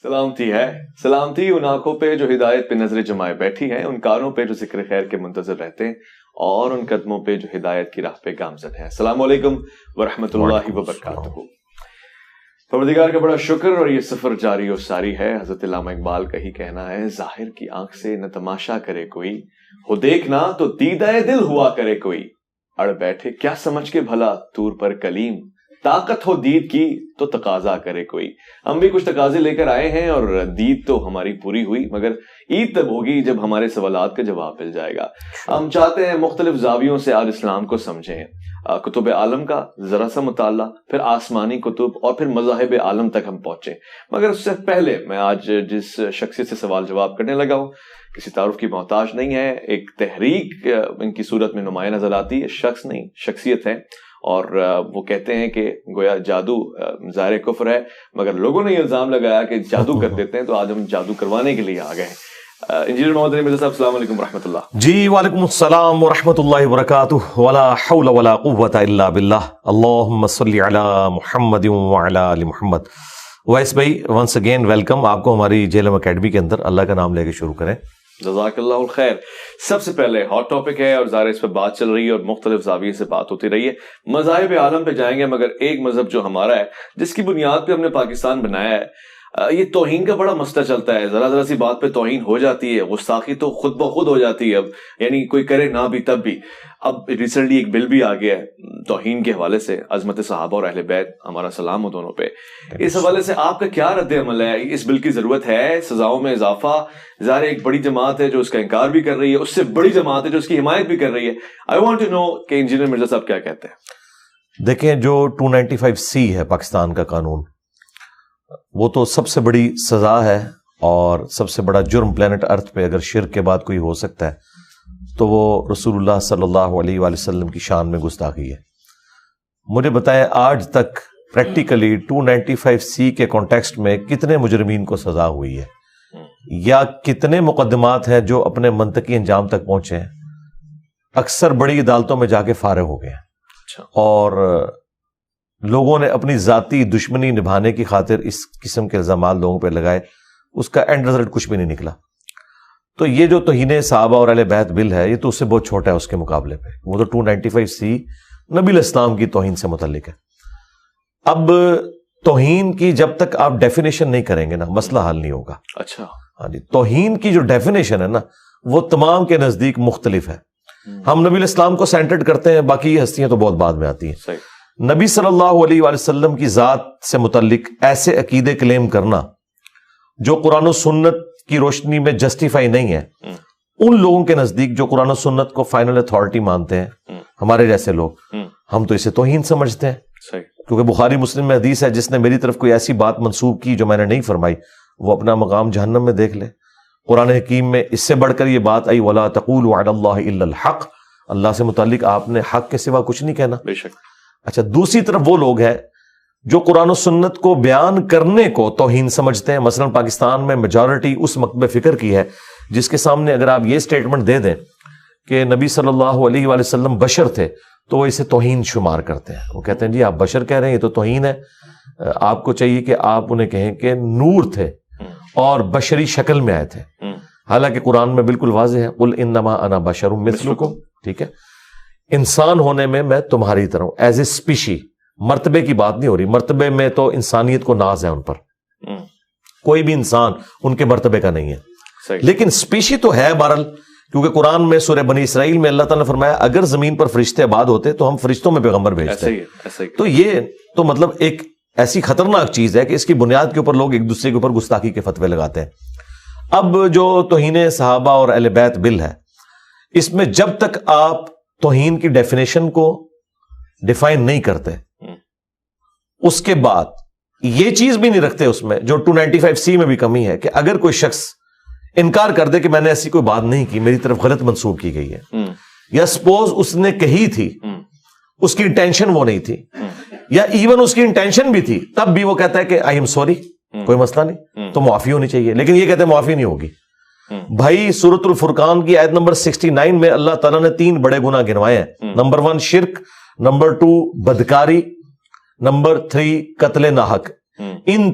سلامتی ہے، سلامتی ان آنکھوں پہ جو ہدایت پہ نظر جمائے بیٹھی ہیں، ان کانوں پہ جو ذکر خیر کے منتظر رہتے ہیں، اور ان قدموں پہ جو ہدایت کی راہ پہ گامزن ہے۔ السلام علیکم ورحمۃ اللہ وبرکاتہ۔ پروردگار کا بڑا شکر، اور یہ سفر جاری و ساری ہے۔ حضرت علامہ اقبال کا ہی کہنا ہے، ظاہر کی آنکھ سے نہ تماشا کرے کوئی، ہو دیکھنا تو دیدہ دل ہوا کرے کوئی، اڑ بیٹھے کیا سمجھ کے بھلا طور پر کلیم، طاقت ہو دید کی تو تقاضا کرے کوئی۔ ہم بھی کچھ تقاضے لے کر آئے ہیں، اور دید تو ہماری پوری ہوئی، مگر عید تب ہوگی جب ہمارے سوالات کا جواب مل جائے گا۔ ہم چاہتے ہیں مختلف زاویوں سے آج اسلام کو سمجھیں، کتب عالم کا ذرا سا مطالعہ، پھر آسمانی کتب، اور پھر مذاہب عالم تک ہم پہنچیں۔ مگر اس سے پہلے میں آج جس شخصیت سے سوال جواب کرنے لگا ہوں، کسی تعارف کی محتاج نہیں ہے، ایک تحریک ان کی صورت میں نمایاں نظر آتی ہے، شخص نہیں شخصیت ہے، اور وہ کہتے ہیں کہ گویا جادو ظاہر کفر ہے، مگر لوگوں نے یہ الزام لگایا کہ جادو کر دیتے ہیں، تو آج ہم جادو کروانے کے لیے آ گئے ہیں۔ انجینئر محمد علی مرزا صاحب، السلام علیکم ورحمۃ اللہ۔ جی وعلیکم السلام ورحمۃ اللہ وبرکاتہ، ولا حول ولا قوۃ الا باللہ، اللہم صلی علی محمد وعلی آل محمد۔ ویس بھائی، ونس اگین ویلکم آپ کو ہماری جیلم اکیڈمی کے اندر۔ اللہ کا نام لے کے شروع کریں۔ جزاک اللہ الخیر۔ سب سے پہلے ہاٹ ٹاپک ہے، اور ظاہر اس پہ بات چل رہی ہے، اور مختلف زاویے سے بات ہوتی رہی ہے۔ مذاہب عالم پہ جائیں گے، مگر ایک مذہب جو ہمارا ہے، جس کی بنیاد پہ ہم نے پاکستان بنایا ہے، یہ توہین کا بڑا مسئلہ چلتا ہے۔ ذرا سی بات پہ توہین ہو جاتی ہے، گستاخی تو خود بخود ہو جاتی ہے، اب یعنی کوئی کرے نہ بھی تب بھی۔ اب ریسنٹلی ایک بل بھی آ گیا ہے توہین کے حوالے سے، عظمت صحابہ اور اہل بیت، ہمارا سلام ہو دونوں پہ۔ اس حوالے سے آپ کا کیا رد عمل ہے؟ اس بل کی ضرورت ہے؟ سزاؤں میں اضافہ؟ ظاہر ایک بڑی جماعت ہے جو اس کا انکار بھی کر رہی ہے، اس سے بڑی جماعت ہے جو اس کی حمایت بھی کر رہی ہے۔ آئی وانٹ ٹو نو کہ انجینئر مرزا صاحب کیا کہتے ہیں۔ دیکھیں، جو 295C ہے پاکستان کا قانون، وہ تو سب سے بڑی سزا ہے، اور سب سے بڑا جرم پلانٹ ارتھ پہ اگر شرک کے بعد کوئی ہو سکتا ہے تو وہ رسول اللہ صلی اللہ علیہ وآلہ وسلم کی شان میں گستاخی ہے۔ مجھے بتائیں، آج تک پریکٹیکلی 295C کے کانٹیکسٹ میں کتنے مجرمین کو سزا ہوئی ہے، یا کتنے مقدمات ہیں جو اپنے منطقی انجام تک پہنچے ہیں؟ اکثر بڑی عدالتوں میں جا کے فارغ ہو گئے ہیں، اور لوگوں نے اپنی ذاتی دشمنی نبھانے کی خاطر اس قسم کے الزامات لوگوں پہ لگائے، اس کا اینڈ رزلٹ کچھ بھی نہیں نکلا۔ تو یہ جو توہین صحابہ اور اہل بیت بل ہے، یہ تو اس سے بہت چھوٹا ہے اس کے مقابلے پہ۔ وہ تو 295C نبی الاسلام کی توہین سے متعلق ہے۔ اب توہین کی جب تک آپ ڈیفینیشن نہیں کریں گے نا، مسئلہ حل نہیں ہوگا۔ اچھا، ہاں جی، توہین کی جو ڈیفینیشن ہے نا، وہ تمام کے نزدیک مختلف ہے۔ ہم نبی الاسلام کو سینٹرڈ کرتے ہیں، باقی یہ ہستیاں تو بہت بعد میں آتی ہیں۔ صحیح۔ نبی صلی اللہ علیہ وآلہ وسلم کی ذات سے متعلق ایسے عقیدے کلیم کرنا جو قرآن و سنت کی روشنی میں جسٹیفائی نہیں ہے، ان لوگوں کے نزدیک جو قرآن و سنت کو فائنل اتھارٹی مانتے ہیں، ہمارے جیسے لوگ، ہم تو اسے توہین سمجھتے ہیں۔ صحیح۔ کیونکہ بخاری مسلم میں حدیث ہے، جس نے میری طرف کوئی ایسی بات منسوب کی جو میں نے نہیں فرمائی، وہ اپنا مقام جہنم میں دیکھ لے۔ قرآن حکیم میں اس سے بڑھ کر یہ بات آئی، وَلَا تَقُولُوا عَلَى اللَّهِ إِلَّا الْحَقَّ، اللہ سے متعلق آپ نے حق کے سوا کچھ نہیں کہنا۔ بے شک۔ اچھا، دوسری طرف وہ لوگ ہیں جو قرآن و سنت کو بیان کرنے کو توہین سمجھتے ہیں۔ مثلا پاکستان میں میجورٹی اس مکتب فکر کی ہے جس کے سامنے اگر آپ یہ سٹیٹمنٹ دے دیں کہ نبی صلی اللہ علیہ وآلہ وسلم بشر تھے، تو وہ اسے توہین شمار کرتے ہیں۔ وہ کہتے ہیں جی آپ بشر کہہ رہے ہیں، یہ تو توہین ہے، آپ کو چاہیے کہ آپ انہیں کہیں کہ نور تھے اور بشری شکل میں آئے تھے۔ حالانکہ قرآن میں بالکل واضح ہے، قل انما انا بشر مثلکم، ٹھیک ہے، انسان ہونے میں میں تمہاری طرح ہوں، ایز اے اسپیشی۔ مرتبے کی بات نہیں ہو رہی، مرتبے میں تو انسانیت کو ناز ہے ان پر، کوئی بھی انسان ان کے مرتبے کا نہیں ہے، لیکن اسپیشی تو ہے بہرحال۔ کیونکہ قرآن میں سورہ بنی اسرائیل میں اللہ تعالیٰ نے فرمایا اگر زمین پر فرشتے آباد ہوتے تو ہم فرشتوں میں پیغمبر بھیجتے۔ تو یہ تو مطلب ایک ایسی خطرناک چیز ہے کہ اس کی بنیاد کے اوپر لوگ ایک دوسرے کے اوپر گستاخی کے فتوے لگاتے ہیں۔ اب جو توہین صحابہ اور اہل بیت بل ہے، اس میں جب تک آپ توہین کی ڈیفینیشن کو ڈیفائن نہیں کرتے، اس کے بعد یہ چیز بھی نہیں رکھتے اس میں، جو 295C میں بھی کمی ہے کہ اگر کوئی شخص انکار کر دے کہ میں نے ایسی کوئی بات نہیں کی، میری طرف غلط منسوب کی گئی ہے، یا سپوز اس نے کہی تھی، اس کی انٹینشن وہ نہیں تھی، یا ایون اس کی انٹینشن بھی تھی، تب بھی وہ کہتا ہے کہ آئی ایم سوری، کوئی مسئلہ نہیں، تو معافی ہونی چاہیے، لیکن یہ کہتے ہیں معافی نہیں ہوگی۔ بھائی سورۃ الفرقان کی آیت نمبر 69 میں اللہ تعالیٰ نے 3 بڑے گناہ گنوائے ہیں۔ نمبر 1 شرک، نمبر 2 بدکاری، نمبر 3 قتل ناحق۔ ان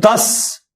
10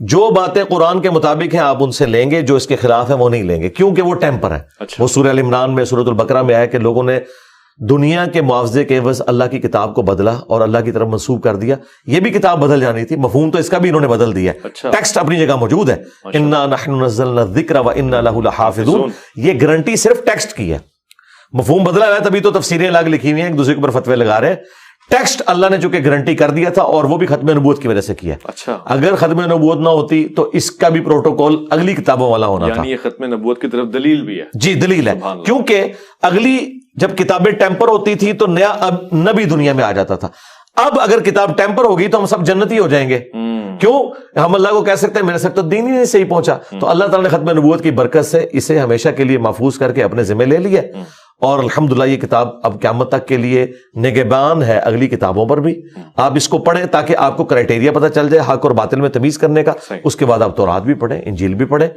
جو باتیں قرآن کے مطابق ہیں آپ ان سے لیں گے، جو اس کے خلاف ہیں وہ نہیں لیں گے، کیونکہ وہ ٹیمپر ہے. اچھا. وہ سورہ ال عمران میں، سورۃ البقرہ میں آیا کہ لوگوں نے دنیا کے معاوضے کے عوض اللہ کی کتاب کو بدلا اور اللہ کی طرف منسوب کر دیا. یہ بھی کتاب بدل جانی تھی، مفہوم تو اس کا بھی انہوں نے بدل دیا ہے. اچھا. ٹیکسٹ اپنی جگہ موجود ہے، انا نحن نزلنا الذکر وانا لہ لحافظون. یہ گارنٹی صرف ٹیکسٹ کی ہے، مفہوم بدلا ہوا ہے، تبھی تو تفسیریں الگ لکھی ہوئی ہیں، ایک دوسرے کے اوپر فتوے لگا رہے ہیں. ٹیکسٹ اللہ نے چونکہ گارنٹی کر دیا تھا، اور وہ بھی ختم نبوت کی وجہ سے کیا. اچھا. اگر ختم نبوت نہ ہوتی تو اس کا بھی پروٹوکول اگلی کتابوں والا ہونا تھا. یعنی یہ ختم نبوت کی طرف دلیل بھی ہے. جی دلیل ہے، کیونکہ اگلی جب کتابیں ٹیمپر ہوتی تھی تو نیا نبی دنیا میں آ جاتا تھا. اب اگر کتاب ٹیمپر ہوگی تو ہم سب جنتی ہو جائیں گے. کیوں؟ ہم اللہ کو کہہ سکتے ہیں میرے سب تو دین ہی نہیں صحیح پہنچا. تو اللہ تعالیٰ نے ختم نبوت کی برکت سے اسے ہمیشہ کے لیے محفوظ کر کے اپنے ذمہ لے لیا، اور الحمدللہ یہ کتاب اب قیامت تک کے لیے نگہبان ہے اگلی کتابوں پر بھی. آپ اس کو پڑھیں تاکہ آپ کو کرائٹیریا پتہ چل جائے حق اور باطل میں تمیز کرنے کا. اس کے بعد آپ تورات بھی پڑھیں، انجیل بھی پڑھیں،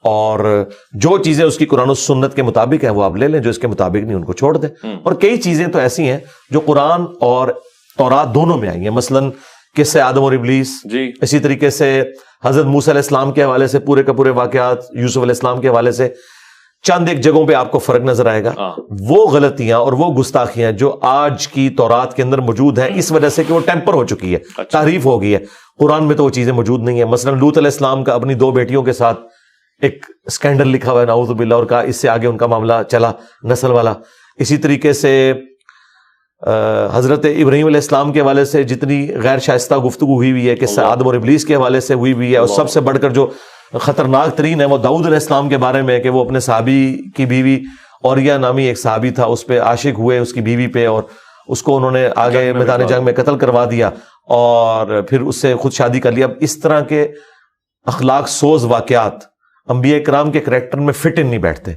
اور جو چیزیں اس کی قرآن و سنت کے مطابق ہیں وہ آپ لے لیں، جو اس کے مطابق نہیں ان کو چھوڑ دیں. اور کئی چیزیں تو ایسی ہیں جو قرآن اور تورات دونوں میں آئی ہیں، مثلاً قصہ آدم اور ابلیس. جی. اسی طریقے سے حضرت موسیٰ علیہ السلام کے حوالے سے پورے کے پورے واقعات، یوسف علیہ السلام کے حوالے سے چند ایک جگہوں پہ آپ کو فرق نظر آئے گا. وہ غلطیاں اور وہ گستاخیاں جو آج کی تورات کے اندر موجود ہیں اس وجہ سے کہ وہ ٹیمپر ہو چکی ہے، تحریف ہو گئی ہے. قرآن میں تو وہ چیزیں موجود نہیں ہیں. مثلا لوط علیہ السلام کا اپنی 2 بیٹیوں کے ساتھ ایک اسکینڈل لکھا ہوا ہے نعوذ باللہ، اور کہا اس سے آگے ان کا معاملہ چلا نسل والا. اسی طریقے سے حضرت ابراہیم علیہ السلام کے حوالے سے جتنی غیر شائستہ گفتگو ہوئی ہے کہ آدم اور ابلیس کے حوالے سے ہوئی ہے، اور سب سے بڑھ کر جو خطرناک ترین ہے وہ داؤد علیہ السلام کے بارے میں، کہ وہ اپنے صحابی کی بیوی اوریا نامی ایک صحابی تھا اس پہ عاشق ہوئے اس کی بیوی پہ، اور اس کو انہوں نے آگے میدان جنگ میں قتل کروا دیا اور پھر اس سے خود شادی کر لیا. اب اس طرح کے اخلاق سوز واقعات انبیاء کرام کے کریکٹر میں فٹ ان نہیں بیٹھتے.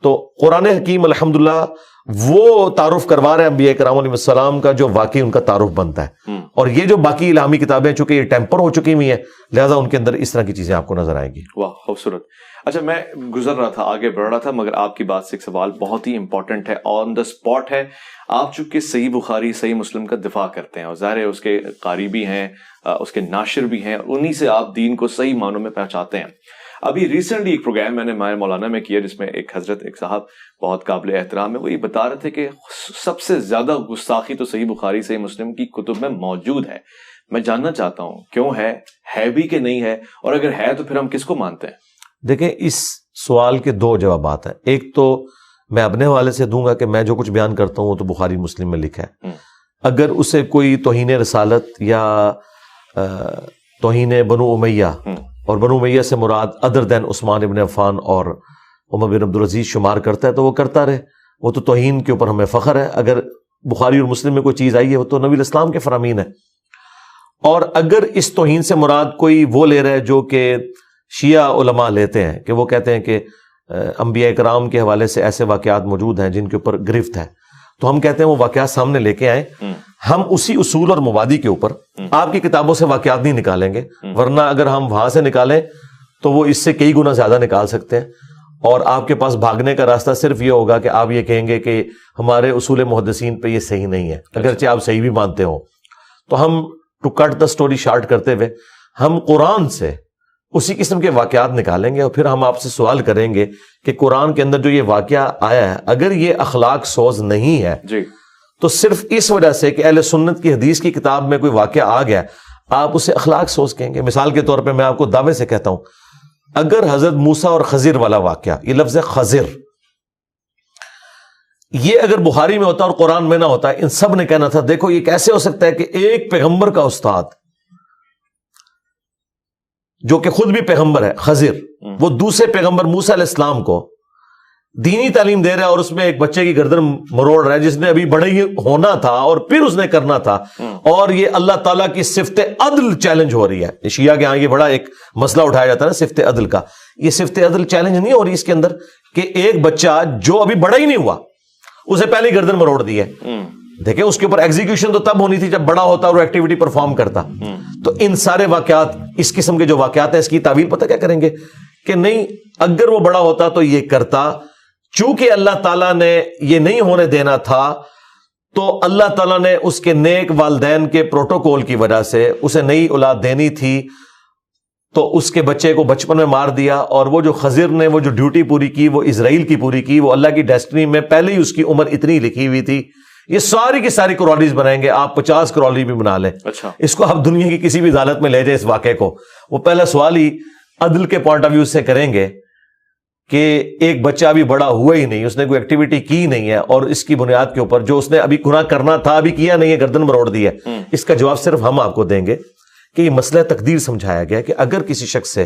تو قرآن حکیم الحمدللہ وہ تعارف کروا رہے ہیں انبیاء کرام علیہ السلام کا جو واقعی ان کا تعارف بنتا ہے. اور یہ جو باقی الہامی کتابیں چونکہ یہ ٹیمپر ہو چکی ہوئی ہیں، لہذا ان کے اندر اس طرح کی چیزیں آپ کو نظر آئیں گی. واہ خوبصورت. اچھا میں گزر رہا تھا، آگے بڑھ رہا تھا، مگر آپ کی بات سے ایک سوال بہت ہی امپورٹنٹ ہے، آن دا اسپاٹ ہے. آپ چونکہ صحیح بخاری صحیح مسلم کا دفاع کرتے ہیں، اور ظاہر ہے اس کے قاری بھی ہیں، اس کے ناشر بھی ہیں، انہی سے آپ دین کو صحیح معنوں میں پہنچاتے ہیں. ابھی ریسنٹلی ایک پروگرام میں نے مائع مولانا میں کیا جس میں ایک حضرت ایک صاحب بہت قابل احترام ہے، وہ یہ بتا رہے تھے کہ سب سے زیادہ گستاخی تو صحیح بخاری صحیح مسلم کی کتب میں موجود ہے. میں جاننا چاہتا ہوں کیوں ہے بھی کہ نہیں ہے، اور اگر ہے تو پھر ہم کس کو مانتے ہیں؟ دیکھیں اس سوال کے 2 جوابات ہیں. ایک تو میں اپنے حوالے سے دوں گا کہ میں جو کچھ بیان کرتا ہوں وہ تو بخاری مسلم میں لکھا ہے. اگر اسے کوئی توہین رسالت یا توہین بنو امیہ، اور بنو امیہ سے مراد ادر دین عثمان ابن عفان اور عمر بن عبدالعزیز شمار کرتا ہے تو وہ کرتا رہے، وہ تو توہین کے اوپر ہمیں فخر ہے. اگر بخاری اور مسلم میں کوئی چیز آئی ہے وہ تو نبی الاسلام کے فرامین ہے. اور اگر اس توہین سے مراد کوئی وہ لے رہا ہے جو کہ شیعہ علماء لیتے ہیں، کہ وہ کہتے ہیں کہ انبیاء کرام کے حوالے سے ایسے واقعات موجود ہیں جن کے اوپر گرفت ہے، تو ہم کہتے ہیں وہ واقعات سامنے لے کے آئیں. ہم اسی اصول اور مبادی کے اوپر آپ کی کتابوں سے واقعات نہیں نکالیں گے، ورنہ اگر ہم وہاں سے نکالیں تو وہ اس سے کئی گنا زیادہ نکال سکتے ہیں، اور آپ کے پاس بھاگنے کا راستہ صرف یہ ہوگا کہ آپ یہ کہیں گے کہ ہمارے اصول محدثین پہ یہ صحیح نہیں ہے، اگرچہ آپ صحیح بھی مانتے ہو. تو ہم to cut the story short کرتے ہوئے ہم قرآن سے اسی قسم کے واقعات نکالیں گے، اور پھر ہم آپ سے سوال کریں گے کہ قرآن کے اندر جو یہ واقعہ آیا ہے اگر یہ اخلاق سوز نہیں ہے جی تو صرف اس وجہ سے کہ اہل سنت کی حدیث کی کتاب میں کوئی واقعہ آ گیا آپ اسے اخلاق سوز کہیں گے. مثال کے طور پہ میں آپ کو دعوے سے کہتا ہوں، اگر حضرت موسیٰ اور خضر والا واقعہ، یہ لفظ خضر، یہ اگر بخاری میں ہوتا اور قرآن میں نہ ہوتا، ان سب نے کہنا تھا دیکھو یہ کیسے ہو سکتا ہے کہ ایک پیغمبر کا استاد جو کہ خود بھی پیغمبر ہے خضر، وہ دوسرے پیغمبر موسیٰ علیہ السلام کو دینی تعلیم دے رہا ہے اور اس میں ایک بچے کی گردن مروڑ رہا ہے جس نے ابھی بڑے ہی ہونا تھا اور پھر اس نے کرنا تھا، اور یہ اللہ تعالیٰ کی صفت عدل چیلنج ہو رہی ہے. شیعہ کے ہاں یہ بڑا ایک مسئلہ اٹھایا جاتا ہے نا صفت عدل کا. یہ صفت عدل چیلنج نہیں ہو رہی اس کے اندر کہ ایک بچہ جو ابھی بڑا ہی نہیں ہوا اسے پہلے گردن مروڑ دی ہے. دیکھیں اس کے اوپر ایگزیکیوشن تو تب ہونی تھی جب بڑا ہوتا اور ایکٹیویٹی پرفارم کرتا. تو ان سارے واقعات، اس قسم کے جو واقعات ہیں، اس کی تعویل پتہ کیا کریں گے کہ نہیں اگر وہ بڑا ہوتا تو یہ کرتا، چونکہ اللہ تعالیٰ نے یہ نہیں ہونے دینا تھا تو اللہ تعالیٰ نے اس کے نیک والدین کے پروٹوکول کی وجہ سے اسے نئی اولاد دینی تھی، تو اس کے بچے کو بچپن میں مار دیا، اور وہ جو خضر نے وہ جو ڈیوٹی پوری کی وہ اسرائیل کی پوری کی، وہ اللہ کی ڈیسٹنی میں پہلے ہی اس کی عمر اتنی لکھی ہوئی تھی، یہ ساری کی ساری کرالریز بنائیں گے، آپ 50 کرالری بھی بنا لیں، اچھا اس کو آپ دنیا کی کسی بھی عدالت میں لے جائیں اس واقعے کو، وہ پہلا سوال ہی عدل کے پوائنٹ آف ویو سے کریں گے کہ ایک بچہ ابھی بڑا ہوا ہی نہیں، اس نے کوئی ایکٹیویٹی کی نہیں ہے، اور اس کی بنیاد کے اوپر جو اس نے ابھی گناہ کرنا تھا ابھی کیا نہیں ہے، گردن مروڑ دی ہے، اس کا جواب صرف ہم آپ کو دیں گے کہ یہ مسئلہ تقدیر سمجھایا گیا کہ اگر کسی شخص سے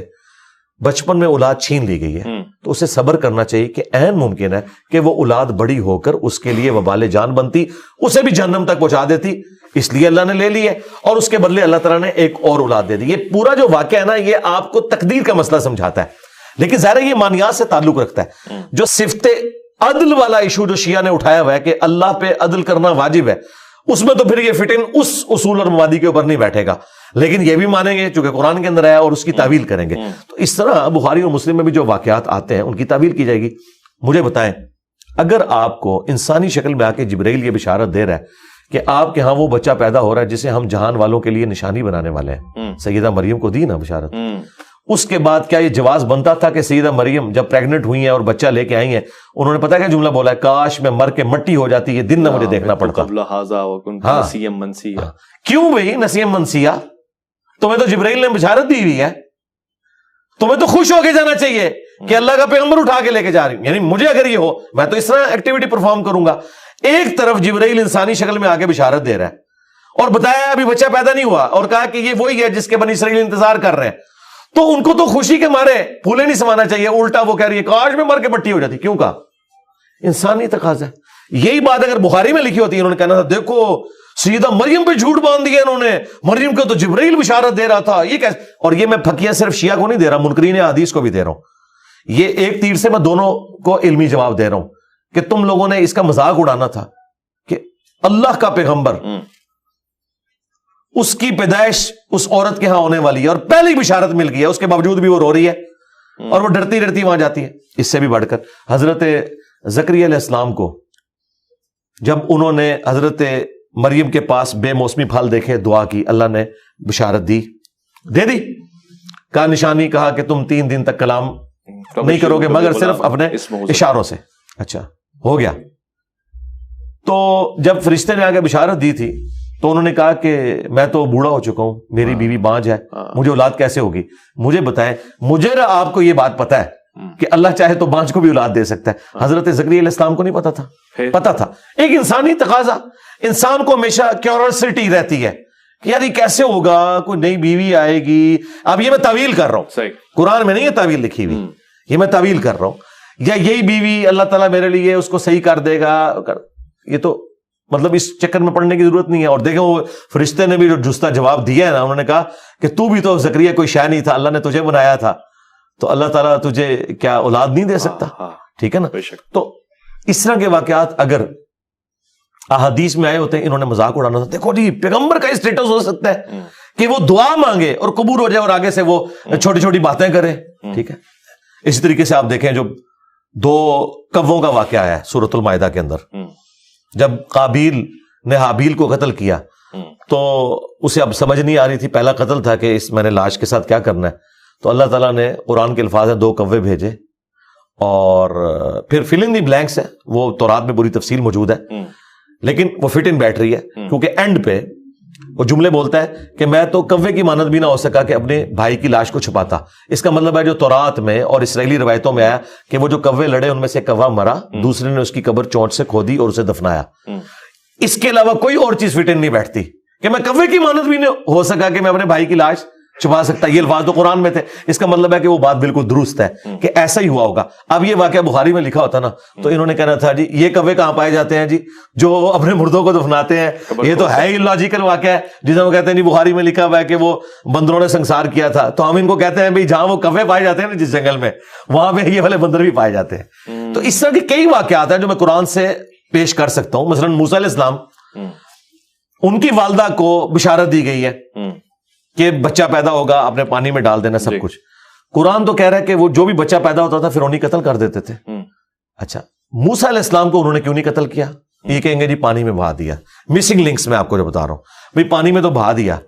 بچپن میں اولاد چھین لی گئی ہے تو اسے صبر کرنا چاہیے کہ عین ممکن ہے کہ وہ اولاد بڑی ہو کر اس کے لیے وبال جان بنتی، اسے بھی جہنم تک پہنچا دیتی، اس لیے اللہ نے لے لی ہے، اور اس کے بدلے اللہ تعالیٰ نے ایک اور اولاد دے دی۔ یہ پورا جو واقعہ ہے نا یہ آپ کو تقدیر کا مسئلہ سمجھاتا ہے، لیکن ظاہر ہے یہ مانیات سے تعلق رکھتا ہے۔ جو صفت عدل والا ایشو جو شیعہ نے اٹھایا ہوا ہے کہ اللہ پہ عدل کرنا واجب ہے، اس میں تو پھر یہ فٹ ان اس اصول اور مبادی کے اوپر نہیں بیٹھے گا، لیکن یہ بھی مانیں گے چونکہ قرآن کے اندر ہے اور اس کی تعویل کریں گے۔ تو اس طرح بخاری اور مسلم میں بھی جو واقعات آتے ہیں ان کی تعویل کی جائے گی۔ مجھے بتائیں، اگر آپ کو انسانی شکل میں آ کے جبرائیل یہ بشارت دے رہا ہے کہ آپ کے ہاں وہ بچہ پیدا ہو رہا ہے جسے ہم جہان والوں کے لیے نشانی بنانے والے ہیں، سیدہ مریم کو دی نا بشارت، اس کے بعد کیا یہ جواز بنتا تھا کہ سیدہ مریم جب پریگننٹ ہوئی ہیں اور بچہ لے کے آئی ہیں، انہوں نے پتا کیا جملہ بولا ہے، کاش میں مر کے مٹی ہو جاتی، یہ دن نہ مجھے دیکھنا پڑتا۔ کیوں بھائی نسیم منسیہ؟ تمہیں تو جبرائیل نے بشارت دی ہوئی ہے، تمہیں تو خوش ہو کے جانا چاہیے کہ اللہ کا پیغمبر اٹھا کے لے کے جا رہی ہوں، یعنی مجھے اگر یہ ہو میں تو اس طرح ایکٹیویٹی پرفارم کروں گا۔ ایک طرف جبرائیل انسانی شکل میں آگے بشارت دے رہا ہے اور بتایا ابھی بچہ پیدا نہیں ہوا، اور کہا کہ یہ وہی ہے جس کے بنی اسرائیل انتظار کر رہے ہیں، تو ان کو تو خوشی کے مارے پھولے نہیں سمانا چاہیے، الٹا وہ کہہ رہی ہے کاش میں مر کے مٹی ہو جاتی۔ کیوں کہا؟ انسانی تقاضا ہے۔ یہی بات اگر بخاری میں لکھی ہوتی ہے، انہوں نے کہنا تھا دیکھو سیدہ مریم پہ جھوٹ باندھ دیا انہوں نے، مریم کو تو جبرائیل بشارت دے رہا تھا، یہ کیسے؟ اور یہ میں پھکیاں صرف شیعہ کو نہیں دے رہا، منکرین حدیث کو بھی دے رہا ہوں، یہ ایک تیر سے میں دونوں کو علمی جواب دے رہا ہوں کہ تم لوگوں نے اس کا مذاق اڑانا تھا کہ اللہ کا پیغمبر اس کی پیدائش اس عورت کے ہاں ہونے والی ہے اور پہلی بشارت مل گئی ہے، اس کے باوجود بھی وہ رو رہی ہے اور وہ ڈرتی ڈرتی وہاں جاتی ہے۔ اس سے بھی بڑھ کر حضرت زکریا علیہ السلام کو جب انہوں نے حضرت مریم کے پاس بے موسمی پھل دیکھے، دعا کی، اللہ نے بشارت دی، دے دی، کہا نشانی، کہا کہ تم 3 دن تک کلام نہیں کرو گے مگر صرف اپنے اشاروں سے۔ اچھا ہو گیا۔ تو جب فرشتے نے آگے بشارت دی تھی تو انہوں نے کہا کہ میں تو بوڑھا ہو چکا ہوں، میری بیوی بانجھ ہے، مجھے اولاد کیسے ہوگی؟ مجھے بتائیں، مجھے آپ کو یہ بات پتا ہے کہ اللہ چاہے تو بانجھ کو بھی اولاد دے سکتا ہے، حضرت زکریا علیہ السلام کو نہیں پتا تھا؟ پتا تھا۔ ایک انسانی تقاضا، انسان کو ہمیشہ کیوریوسٹی رہتی ہے کہ یار یہ کیسے ہوگا، کوئی نئی بیوی آئے گی۔ اب یہ میں تعویل کر رہا ہوں، قرآن میں نہیں یہ تعویل لکھی ہوئی، یہ میں تعویل کر رہا ہوں، یا یہی بیوی اللہ تعالیٰ میرے لیے اس کو صحیح کر دے گا، یہ تو مطلب اس چکر میں پڑنے کی ضرورت نہیں ہے۔ اور دیکھیں وہ فرشتے نے بھی جو جستہ جواب دیا ہے نا، انہوں نے کہا کہ تو بھی تو زکریا کوئی شے نہیں تھا، اللہ نے تجھے بنایا تھا، تو اللہ تعالیٰ تجھے کیا اولاد نہیں دے سکتا؟ ٹھیک ہے نا۔ تو اس طرح کے واقعات اگر احادیث میں آئے ہوتے ہیں، انہوں نے مذاق اڑانا تھا، دیکھو جی پیغمبر کا اسٹیٹس ہو سکتا ہے کہ وہ دعا مانگے اور قبول ہو جائے اور آگے سے وہ چھوٹی چھوٹی باتیں کرے، ٹھیک ہے۔ اسی طریقے سے آپ دیکھیں جو 2 کووں کا واقعہ ہے سورۃ المائدہ کے اندر، جب قابیل نے حابیل کو قتل کیا تو اسے اب سمجھ نہیں آ رہی تھی، پہلا قتل تھا کہ اس میں نے لاش کے ساتھ کیا کرنا ہے، تو اللہ تعالیٰ نے قرآن کے الفاظ ہیں 2 کوے بھیجے، اور پھر فل ان دی بلینکس ہے، وہ تورات میں پوری تفصیل موجود ہے، لیکن وہ فٹ ان بیٹھ رہی ہے کیونکہ اینڈ پہ وہ جملے بولتا ہے کہ میں تو کوے کی مانند بھی نہ ہو سکا کہ اپنے بھائی کی لاش کو چھپاتا۔ اس کا مطلب ہے جو تورات میں اور اسرائیلی روایتوں میں آیا کہ وہ جو کوے لڑے ان میں سے کوا مرا، دوسرے نے اس کی قبر چونچ سے کھودی اور اسے دفنایا۔ اس کے علاوہ کوئی اور چیز فٹ ان نہیں بیٹھتی کہ میں کوے کی مانند بھی نہیں ہو سکا کہ میں اپنے بھائی کی لاش چھپا سکتا۔ یہ الفاظ تو قرآن میں تھے، اس کا مطلب ہے کہ وہ بات بالکل درست ہے کہ ایسا ہی ہوا ہوگا۔ اب یہ واقعہ بخاری میں لکھا ہوتا نا تو انہوں نے کہنا تھا جی یہ کوے کہاں پائے جاتے ہیں جی جو اپنے مردوں کو دفناتے ہیں، یہ تو ہے ہی لاجیکل واقعہ ہے، جسے وہ کہتے ہیں جی بخاری میں لکھا ہوا ہے کہ وہ بندروں نے سنسار کیا تھا، تو ہم ان کو کہتے ہیں بھائی جہاں وہ کوے پائے جاتے ہیں نا جس جنگل میں، وہاں پہ یہ والے بندر بھی پائے جاتے ہیں۔ تو اس طرح کے کئی واقعات ہیں جو میں قرآن سے پیش کر سکتا ہوں۔ مثلا موسیٰ علیہ السلام، ان کی والدہ کو بشارت دی گئی ہے کہ بچہ پیدا ہوگا، اپنے پانی میں ڈال دینا سب کچھ۔ قرآن تو کہہ رہا ہے کہ وہ جو بھی بچہ پیدا ہوتا تھا فرعونی قتل کر دیتے تھے۔ اچھا موسیٰ علیہ السلام کو انہوں نے کیوں نہیں قتل کیا؟ یہ کہیں گے جی پانی میں بہا دیا. مسنگ لنکس میں آپ کو جو بتا رہا ہوں بھائی, پانی میں تو بہا دیا,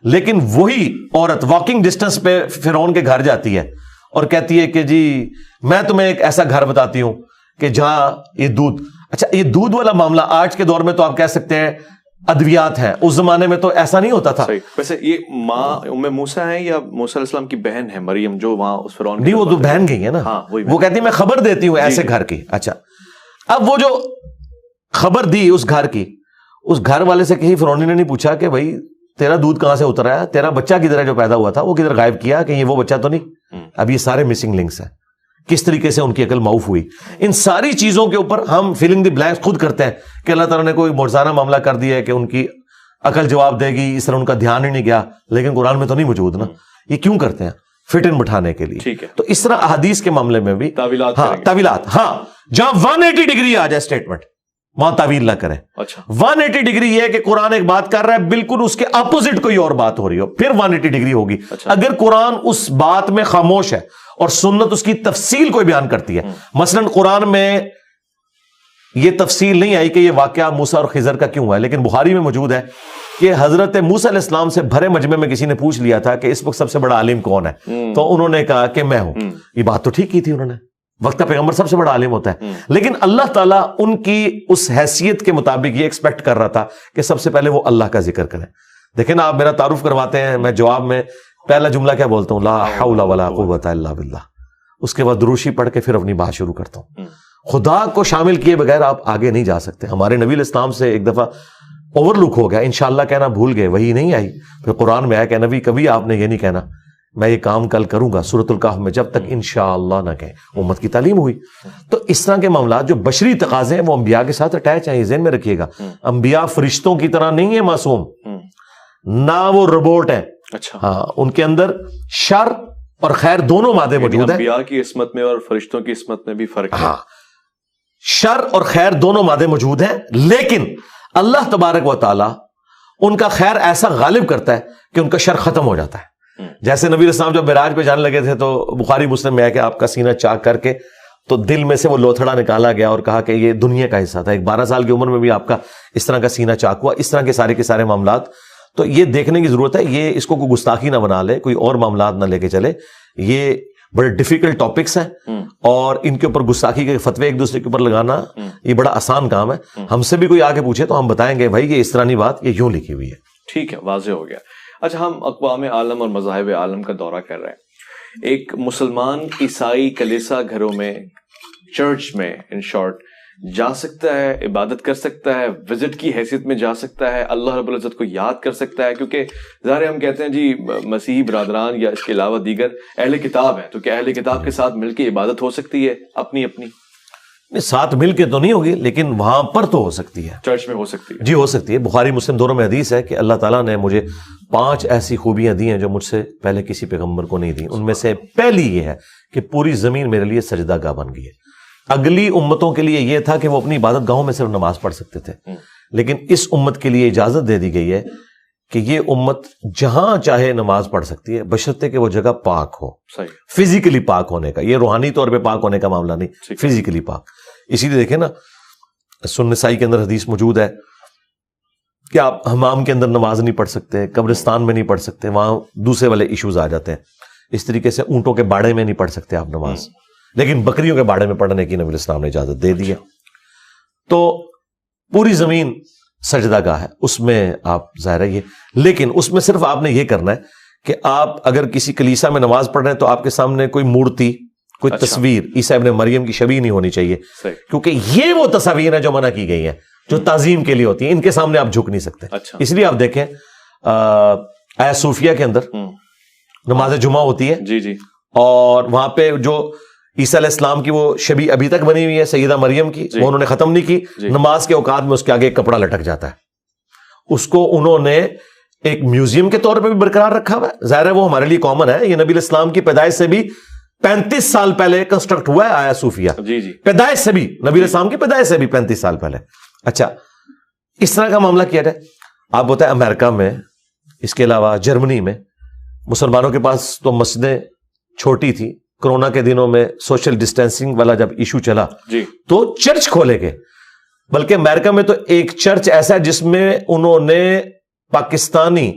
لیکن وہی عورت واکنگ ڈسٹینس پہ فرعون کے گھر جاتی ہے اور کہتی ہے کہ جی میں تمہیں ایک ایسا گھر بتاتی ہوں کہ جہاں یہ دودھ. اچھا, یہ دودھ والا معاملہ آج کے دور میں تو آپ کہہ سکتے ہیں ادویات ہیں, اس زمانے میں تو ایسا نہیں ہوتا تھا. ویسے یہ ماں ام موسیٰ ہیں یا موسیٰ علیہ السلام کی بہن ہے مریم جو وہاں اس فرعون نہیں, وہ تو بہن گئی ہے نا, وہ کہتی ہے میں خبر دیتی ہوں ایسے گھر کی. اچھا, اب وہ جو خبر دی اس گھر کی, اس گھر والے سے کہیں فرعون نے نہیں پوچھا کہ بھائی تیرا دودھ کہاں سے اترا ہے, تیرا بچہ کدھر ہے جو پیدا ہوا تھا, وہ کدھر غائب کیا, کہ یہ وہ بچہ تو نہیں. اب یہ سارے مسنگ لنکس ہیں, کس طریقے سے ان کی عقل معاف ہوئی. ان ساری چیزوں کے اوپر ہم فلنگ دی بلینکس خود کرتے ہیں کہ اللہ تعالیٰ نے کوئی معجزانہ معاملہ کر دیا ہے کہ ان کی عقل جواب دے گی, اس طرح ان کا دھیان ہی نہیں گیا, لیکن قرآن میں تو نہیں موجود نا. یہ کیوں کرتے ہیں؟ فٹ ان بٹھانے کے لیے. تو اس طرح احادیث کے معاملے میں بھی تعویلات, ہاں جہاں 180 ڈگری آ جائے اسٹیٹمنٹ وہاں تعویل نہ کریں. 180 ڈگری یہ ہے کہ قرآن ایک بات کر رہا ہے, بالکل اس کے اپوزٹ کوئی اور بات ہو رہی ہو, پھر 180 ڈگری ہوگی. اگر قرآن اس بات میں خاموش ہے اور سنت اس کی تفصیل کوئی بیان کرتی ہے, مثلا قرآن میں یہ تفصیل نہیں آئی کہ یہ واقعہ موسیٰ اور خضر کا کیوں ہوا ہے, لیکن بخاری میں موجود ہے کہ حضرت موسیٰ علیہ السلام سے بھرے مجمع میں کسی نے پوچھ لیا تھا کہ اس وقت سب سے بڑا عالم کون ہے, تو انہوں نے کہا کہ میں ہوں. یہ بات تو ٹھیک کی تھی انہوں نے, وقت کا پیغمبر سب سے بڑا عالم ہوتا ہے, لیکن اللہ تعالیٰ ان کی اس حیثیت کے مطابق یہ ایکسپیکٹ کر رہا تھا کہ سب سے پہلے وہ اللہ کا ذکر کریں. دیکھیں نا, آپ میرا تعارف کرواتے ہیں, میں جواب میں پہلا جملہ کیا بولتا ہوں, لا حول ولا قوت الا باللہ, اس کے بعد دروشی پڑھ کے پھر اپنی بات شروع کرتا ہوں. خدا کو شامل کیے بغیر آپ آگے نہیں جا سکتے. ہمارے نبی علیہ السلام سے ایک دفعہ اوور لک ہو گیا, انشاءاللہ کہنا بھول گئے, وہی نہیں آئی, پھر قرآن میں آیا کہ نبی کبھی آپ نے یہ نہیں کہنا میں یہ کام کل کروں گا سورۃ الکہف میں, جب تک انشاءاللہ نہ کہیں. امت کی تعلیم ہوئی. تو اس طرح کے معاملات جو بشری تقاضے ہیں وہ انبیاء کے ساتھ اٹیچ ہیں, یہ ذہن میں رکھیے گا. انبیاء فرشتوں کی طرح نہیں ہے معصوم, نہ وہ روبوٹ ہیں. ہاں, ان کے اندر شر اور خیر دونوں مادے موجود ہیں. انبیاء کی عصمت میں اور فرشتوں کی عصمت میں بھی فرق ہے. ہاں, شر اور خیر دونوں مادے موجود ہیں, لیکن اللہ تبارک و تعالی ان کا خیر ایسا غالب کرتا ہے کہ ان کا شر ختم ہو جاتا ہے. جیسے نبی علیہ السلام جب معراج پہ جانے لگے تھے تو بخاری مسلم میں ہے کہ آپ کا سینہ چاک کر کے تو دل میں سے وہ لوتھڑا نکالا گیا اور کہا کہ یہ دنیا کا حصہ تھا. ایک 12 سال کی عمر میں بھی آپ کا اس طرح کا سینہ چاک ہوا. اس طرح کے سارے معاملات, تو یہ دیکھنے کی ضرورت ہے, یہ اس کو کوئی گستاخی نہ بنا لے, کوئی اور معاملات نہ لے کے چلے. یہ بڑے ڈیفیکلٹ ٹاپکس ہیں اور ان کے اوپر گستاخی کے فتوے ایک دوسرے کے اوپر لگانا یہ بڑا آسان کام ہے. ہم سے بھی کوئی آگے پوچھے تو ہم بتائیں گے بھائی یہ اس طرح نہیں بات, یہ یوں لکھی ہوئی ہے. ٹھیک ہے, واضح ہو گیا. اچھا, ہم اقوام عالم اور مذاہب عالم کا دورہ کر رہے ہیں. ایک مسلمان عیسائی کلیسا گھروں میں, چرچ میں ان شارٹ جا سکتا ہے, عبادت کر سکتا ہے, وزٹ کی حیثیت میں جا سکتا ہے, اللہ رب العزت کو یاد کر سکتا ہے, کیونکہ ظاہر ہم کہتے ہیں جی مسیحی برادران یا اس کے علاوہ دیگر اہل کتاب ہیں, تو کیا اہل کتاب کے ساتھ مل کے عبادت ہو سکتی ہے اپنی اپنی؟ ساتھ مل کے تو نہیں ہوگی, لیکن وہاں پر تو ہو سکتی ہے, چرچ میں ہو سکتی ہے. جی ہو سکتی ہے. بخاری مسلم دونوں میں حدیث ہے کہ اللہ تعالیٰ نے مجھے 5 ایسی خوبیاں دی ہیں جو مجھ سے پہلے کسی پیغمبر کو نہیں دی. ان میں سے پہلی یہ ہے کہ پوری زمین میرے لیے سجدہ گاہ بن گئی ہے. اگلی امتوں کے لیے یہ تھا کہ وہ اپنی عبادت گاہوں میں صرف نماز پڑھ سکتے تھے, لیکن اس امت کے لیے اجازت دے دی گئی ہے کہ یہ امت جہاں چاہے نماز پڑھ سکتی ہے, بشرطے کہ وہ جگہ پاک ہو. فزیکلی پاک ہونے کا, یہ روحانی طور پہ پاک ہونے کا معاملہ نہیں, فزیکلی پاک. اسی لیے دیکھیں نا, سنن نسائی کے اندر حدیث موجود ہے کہ آپ حمام کے اندر نماز نہیں پڑھ سکتے, قبرستان میں نہیں پڑھ سکتے, وہاں دوسرے والے ایشوز آ جاتے ہیں. اس طریقے سے اونٹوں کے باڑے میں نہیں پڑھ سکتے آپ نماز, لیکن بکریوں کے باڑے میں پڑھنے کی نبی اسلام نے اجازت دے دی ہے. تو پوری زمین سجدہ گاہ ہے, اس میں آپ ظاہر ہے یہ, لیکن اس میں صرف آپ نے یہ کرنا ہے کہ آپ اگر کسی کلیسا میں نماز پڑھ رہے ہیں تو آپ کے سامنے کوئی مورتی, کوئی تصویر عیسیٰ ابن مریم کی شبیہ نہیں ہونی چاہیے, کیونکہ یہ وہ تصاویر ہیں جو منع کی گئی ہیں, جو تعظیم کے لیے ہوتی ہیں, ان کے سامنے آپ جھک نہیں سکتے. اس لیے آپ دیکھیں آیا صوفیہ کے اندر نماز جمعہ ہوتی ہے, جی جی, اور وہاں پہ جو عیسیٰ علیہ السلام کی وہ شبیہ ابھی تک بنی ہوئی ہے سیدہ مریم کی, وہ انہوں نے ختم نہیں کی. نماز کے اوقات میں اس کے آگے ایک کپڑا لٹک جاتا ہے, اس کو انہوں نے ایک میوزیم کے طور پہ بھی برقرار رکھا ہوا ہے. ظاہر ہے وہ ہمارے لیے کامن ہے, یہ نبی علیہ السلام کی پیدائش سے بھی 35 سال پہلے کنسٹرکٹ ہوا ہے آیا صوفیہ, پیدائش سے بھی, نبی علیہ السلام کی پیدائش سے بھی 35 سال پہلے. اچھا, اس طرح کا معاملہ کیا جائے. آپ بتائیں امریکہ میں, اس کے علاوہ جرمنی میں مسلمانوں کے پاس تو مسجدیں چھوٹی تھی. کرونا کے دنوں میں سوشل ڈسٹینسنگ والا جب ایشو چلا تو چرچ کھولے گئے, بلکہ امریکہ میں تو ایک چرچ ایسا ہے جس میں انہوں نے پاکستانی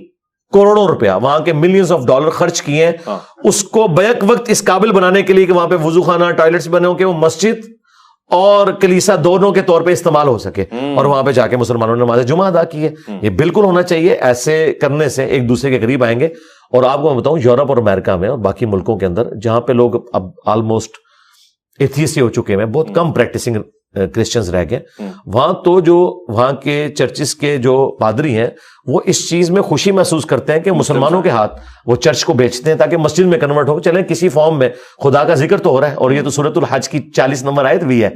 کروڑوں روپیہ، وہاں کے ملینز آف ڈالر خرچ کیے ہیں اس کو بیک وقت اس قابل بنانے کے لیے کہ وہاں پہ وضو خانہ، ٹوائلٹس بنے ہوں کہ وہ مسجد اور کلیسا دونوں کے طور پہ استعمال ہو سکے، اور وہاں پہ جا کے مسلمانوں نے نماز جمعہ ادا کی ہے۔ یہ بالکل ہونا چاہیے، ایسے کرنے سے ایک دوسرے کے قریب آئیں گے۔ اور آپ کو میں بتاؤں، یورپ اور امریکہ میں اور باقی ملکوں کے اندر جہاں پہ لوگ اب آلموسٹ ایتھیسٹ ہو چکے ہیں، بہت کم پریکٹسنگ کرسچنز رہ گئے، وہاں تو جو وہاں کے چرچز کے جو پادری ہیں وہ اس چیز میں خوشی محسوس کرتے ہیں کہ مسلمانوں کے ہاتھ وہ چرچ کو بیچتے ہیں تاکہ مسجد میں کنورٹ ہو، چلیں کسی فارم میں خدا کا ذکر تو ہو رہا ہے۔ اور یہ تو سورۃ الحج کی 40 نمبر آیت بھی ہے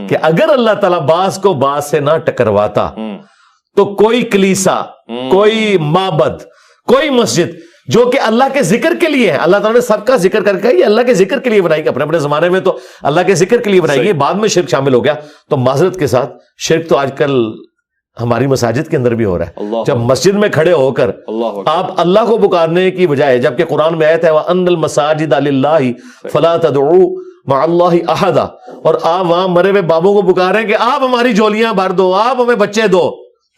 کہ اگر اللہ تعالیٰ بعض کو بعض سے نہ ٹکرواتا تو کوئی کلیسا، کوئی معبد، کوئی مسجد جو کہ اللہ کے ذکر کے لیے ہے، اللہ تعالیٰ نے سب کا ذکر کر کے یہ اللہ کے ذکر کے لیے بنائی گئی، اپنے زمانے میں تو اللہ کے ذکر کے لیے بنائی گئی، بعد میں شرک شامل ہو گیا۔ تو معذرت کے ساتھ شرک تو آج کل ہماری مساجد کے اندر بھی ہو رہا ہے، جب مسجد میں کھڑے ہو کر آپ اللہ کو پکارنے کی بجائے، جبکہ قرآن میں آیت ہے وَأَنَّ الْمَسَاجِدَ لِلَّهِ فَلَا تَدْعُوا مَعَ اللَّهِ أَحَدًا، اور آپ وہاں مرے ہوئے بابوں کو پکاریں کہ آپ ہماری جھولیاں بھر دو، آپ ہمیں بچے دو،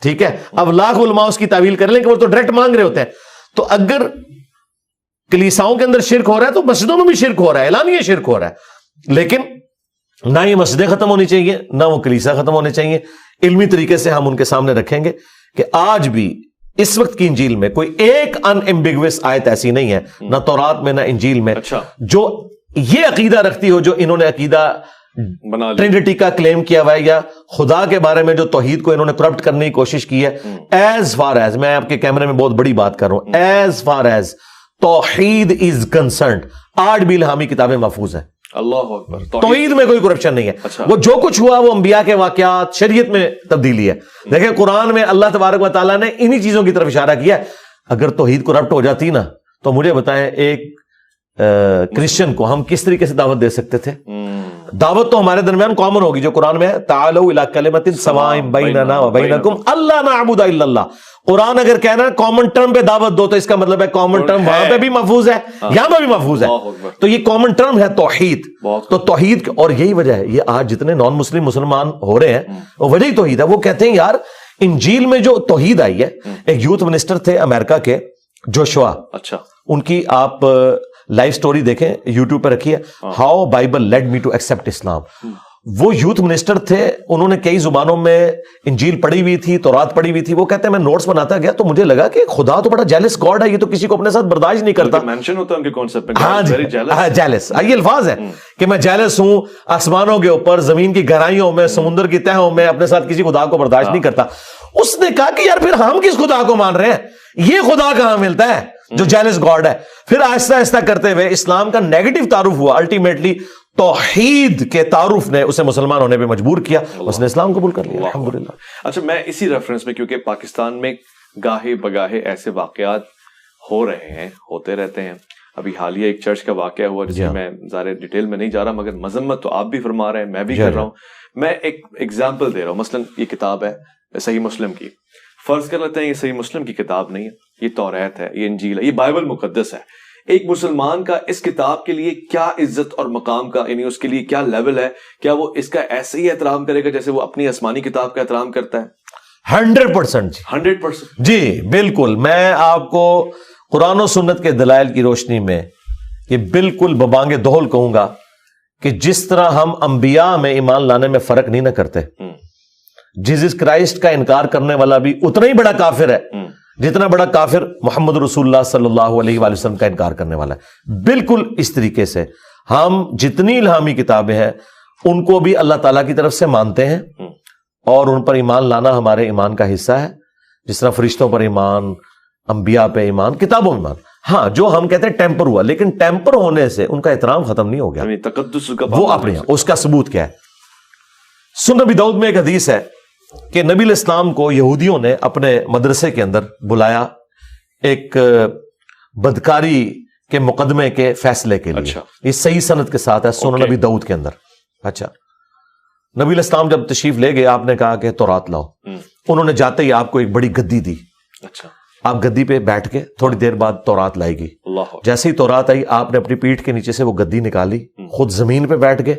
ٹھیک ہے۔ اب لاکھ علماء اس کی تعویل کر لیں کہ وہ تو ڈائریکٹ مانگ رہے ہوتے ہیں۔ تو اگر کلیساؤں کے اندر شرک ہو رہا ہے تو مسجدوں میں بھی شرک ہو رہا ہے، اعلانیہ شرک ہو رہا ہے۔ لیکن نہ یہ مسجدیں ختم ہونی چاہیے، نہ وہ کلیسا ختم ہونے چاہیے۔ علمی طریقے سے ہم ان کے سامنے رکھیں گے کہ آج بھی اس وقت کی انجیل میں کوئی ایک ان ایمبیگوس آیت ایسی نہیں ہے، نہ تورات میں نہ انجیل میں، جو یہ عقیدہ رکھتی ہو جو انہوں نے عقیدہ ٹرینٹی کا کلیم کیا ہوا ہے، یا خدا کے بارے میں جو توحید کو انہوں نے کرپٹ کرنے کی کوشش کی ہے۔ ایز فار ایز، میں آپ کے کیمرے میں بہت بڑی بات کر رہا ہوں، ایز فار ایز توحید از کنسرنڈ آج بھی الہامی کتابیں محفوظ ہیں۔ اللہ اکبر، توحید میں کوئی کرپشن نہیں ہے۔ وہ جو کچھ ہوا وہ انبیاء کے واقعات، شریعت میں تبدیلی ہے۔ دیکھیں قرآن میں اللہ تبارک و تعالیٰ نے انہی چیزوں کی طرف اشارہ کیا ہے۔ اگر توحید کرپٹ ہو جاتی نا تو مجھے بتائیں ایک کرسچن کو ہم کس طریقے سے دعوت دے سکتے تھے؟ دعوت تو ہمارے درمیان کامن ہوگی جو قرآن میں ہے، تعالوا الی کلمۃ سواء بیننا وبینکم الا نعبد الا اللہ۔ قرآن اگر کہنا کامن ٹرم پہ دعوت دو تو اس کا مطلب ہے کامن ٹرم وہاں پہ بھی محفوظ ہے، یہاں پہ بھی محفوظ ہے۔ تو یہ کامن ٹرم ہے توحید۔ تو توحید، اور یہی وجہ ہے یہ آج جتنے نان مسلم مسلمان ہو رہے ہیں وہ وجہ ہی توحید ہے۔ وہ کہتے ہیں یار انجیل میں جو توحید آئی ہے، ایک یوتھ منسٹر تھے امریکہ کے جوشوا، اچھا، ان کی آپ لائف سٹوری دیکھیں، یوٹیوب پہ رکھی ہے، how Bible led me to accept Islam. وہ یوتھ منسٹر تھے، انہوں نے کئی زبانوں میں انجیل پڑھی ہوئی تھی، تورات پڑھی ہوئی تھی۔ وہ کہتے ہیں میں نوٹس بناتا گیا تو مجھے لگا کہ خدا تو بڑا جیلس گاڈ ہے، یہ تو کسی کو اپنے ساتھ برداشت نہیں کرتا۔ مینشن ہوتا ہے ان کے کانسیپٹ میں، ہاں جیلس، یہ الفاظ ہے کہ میں جیلس ہوں، آسمانوں کے اوپر، زمین کی گہرائیوں میں، سمندر کی تہوں میں اپنے ساتھ کسی خدا کو برداشت نہیں کرتا۔ اس نے کہا کہ یار پھر ہم کس خدا کو مان رہے ہیں؟ یہ خدا کہاں ملتا ہے جو جیلس گاڈ ہے؟ پھر آہستہ آہستہ کرتے ہوئے اسلام کا نیگیٹو تعارف ہوا، الٹیمیٹلی توحید کے تعارف نے اسے مسلمان ہونے پہ مجبور کیا، اس نے اسلام قبول کر لیا الحمدللہ۔ اچھا، میں اسی ریفرنس میں، کیونکہ پاکستان میں گاہے بگاہے ایسے واقعات ہو رہے ہیں، ہوتے رہتے ہیں۔ ابھی حالیہ ایک چرچ کا واقعہ ہوا جس میں زیادہ ڈیٹیل میں نہیں جا رہا، مگر مذمت تو آپ بھی فرما رہے ہیں، میں بھی کر رہا ہوں۔ میں ایک ایگزامپل دے رہا ہوں، مثلاً یہ کتاب ہے صحیح مسلم کی، فرض کر لیتے ہیں یہ صحیح مسلم کی کتاب نہیں ہے، یہ توریت ہے، یہ انجیل ہے، یہ بائبل مقدس ہے۔ ایک مسلمان کا اس کتاب کے لیے کیا عزت اور مقام کا، یعنی اس کے لیے کیا لیول ہے؟ کیا وہ اس کا ایسے ہی احترام کرے گا جیسے وہ اپنی آسمانی کتاب کا احترام کرتا ہے؟ 100%، 100% جی بالکل۔ میں آپ کو قرآن و سنت کے دلائل کی روشنی میں یہ بالکل ببانگ دہل کہوں گا کہ جس طرح ہم انبیاء میں ایمان لانے میں فرق نہیں نہ کرتے، جیزس کرائسٹ کا انکار کرنے والا بھی اتنا ہی بڑا کافر ہے جتنا بڑا کافر محمد رسول اللہ صلی اللہ علیہ وآلہ وسلم کا انکار کرنے والا ہے۔ بالکل اس طریقے سے ہم جتنی الہامی کتابیں ہیں ان کو بھی اللہ تعالیٰ کی طرف سے مانتے ہیں، اور ان پر ایمان لانا ہمارے ایمان کا حصہ ہے، جس طرح فرشتوں پر ایمان، انبیاء پہ ایمان، کتابوں میں ایمان۔ ہاں جو ہم کہتے ہیں ٹیمپر ہوا، لیکن ٹیمپر ہونے سے ان کا احترام ختم نہیں ہو گیا، تقدس کا وہ اپنے، اس کا ثبوت کیا ہے؟ سنن ابی داؤد میں ایک حدیث ہے کہ نبی الاسلام کو یہودیوں نے اپنے مدرسے کے اندر بلایا ایک بدکاری کے مقدمے کے فیصلے کے لیے۔ یہ صحیح سند کے ساتھ ہے سنن ابی داؤد کے اندر۔ اچھا، نبی الاسلام جب تشریف لے گئے، آپ نے کہا کہ تورات لاؤ۔ انہوں نے جاتے ہی آپ کو ایک بڑی گدی دی، اچھا، آپ گدی پہ بیٹھ کے تھوڑی دیر بعد تورات لائے گی۔ جیسے ہی تورات آئی، آپ نے اپنی پیٹھ کے نیچے سے وہ گدی نکالی، خود زمین پہ بیٹھ گئے،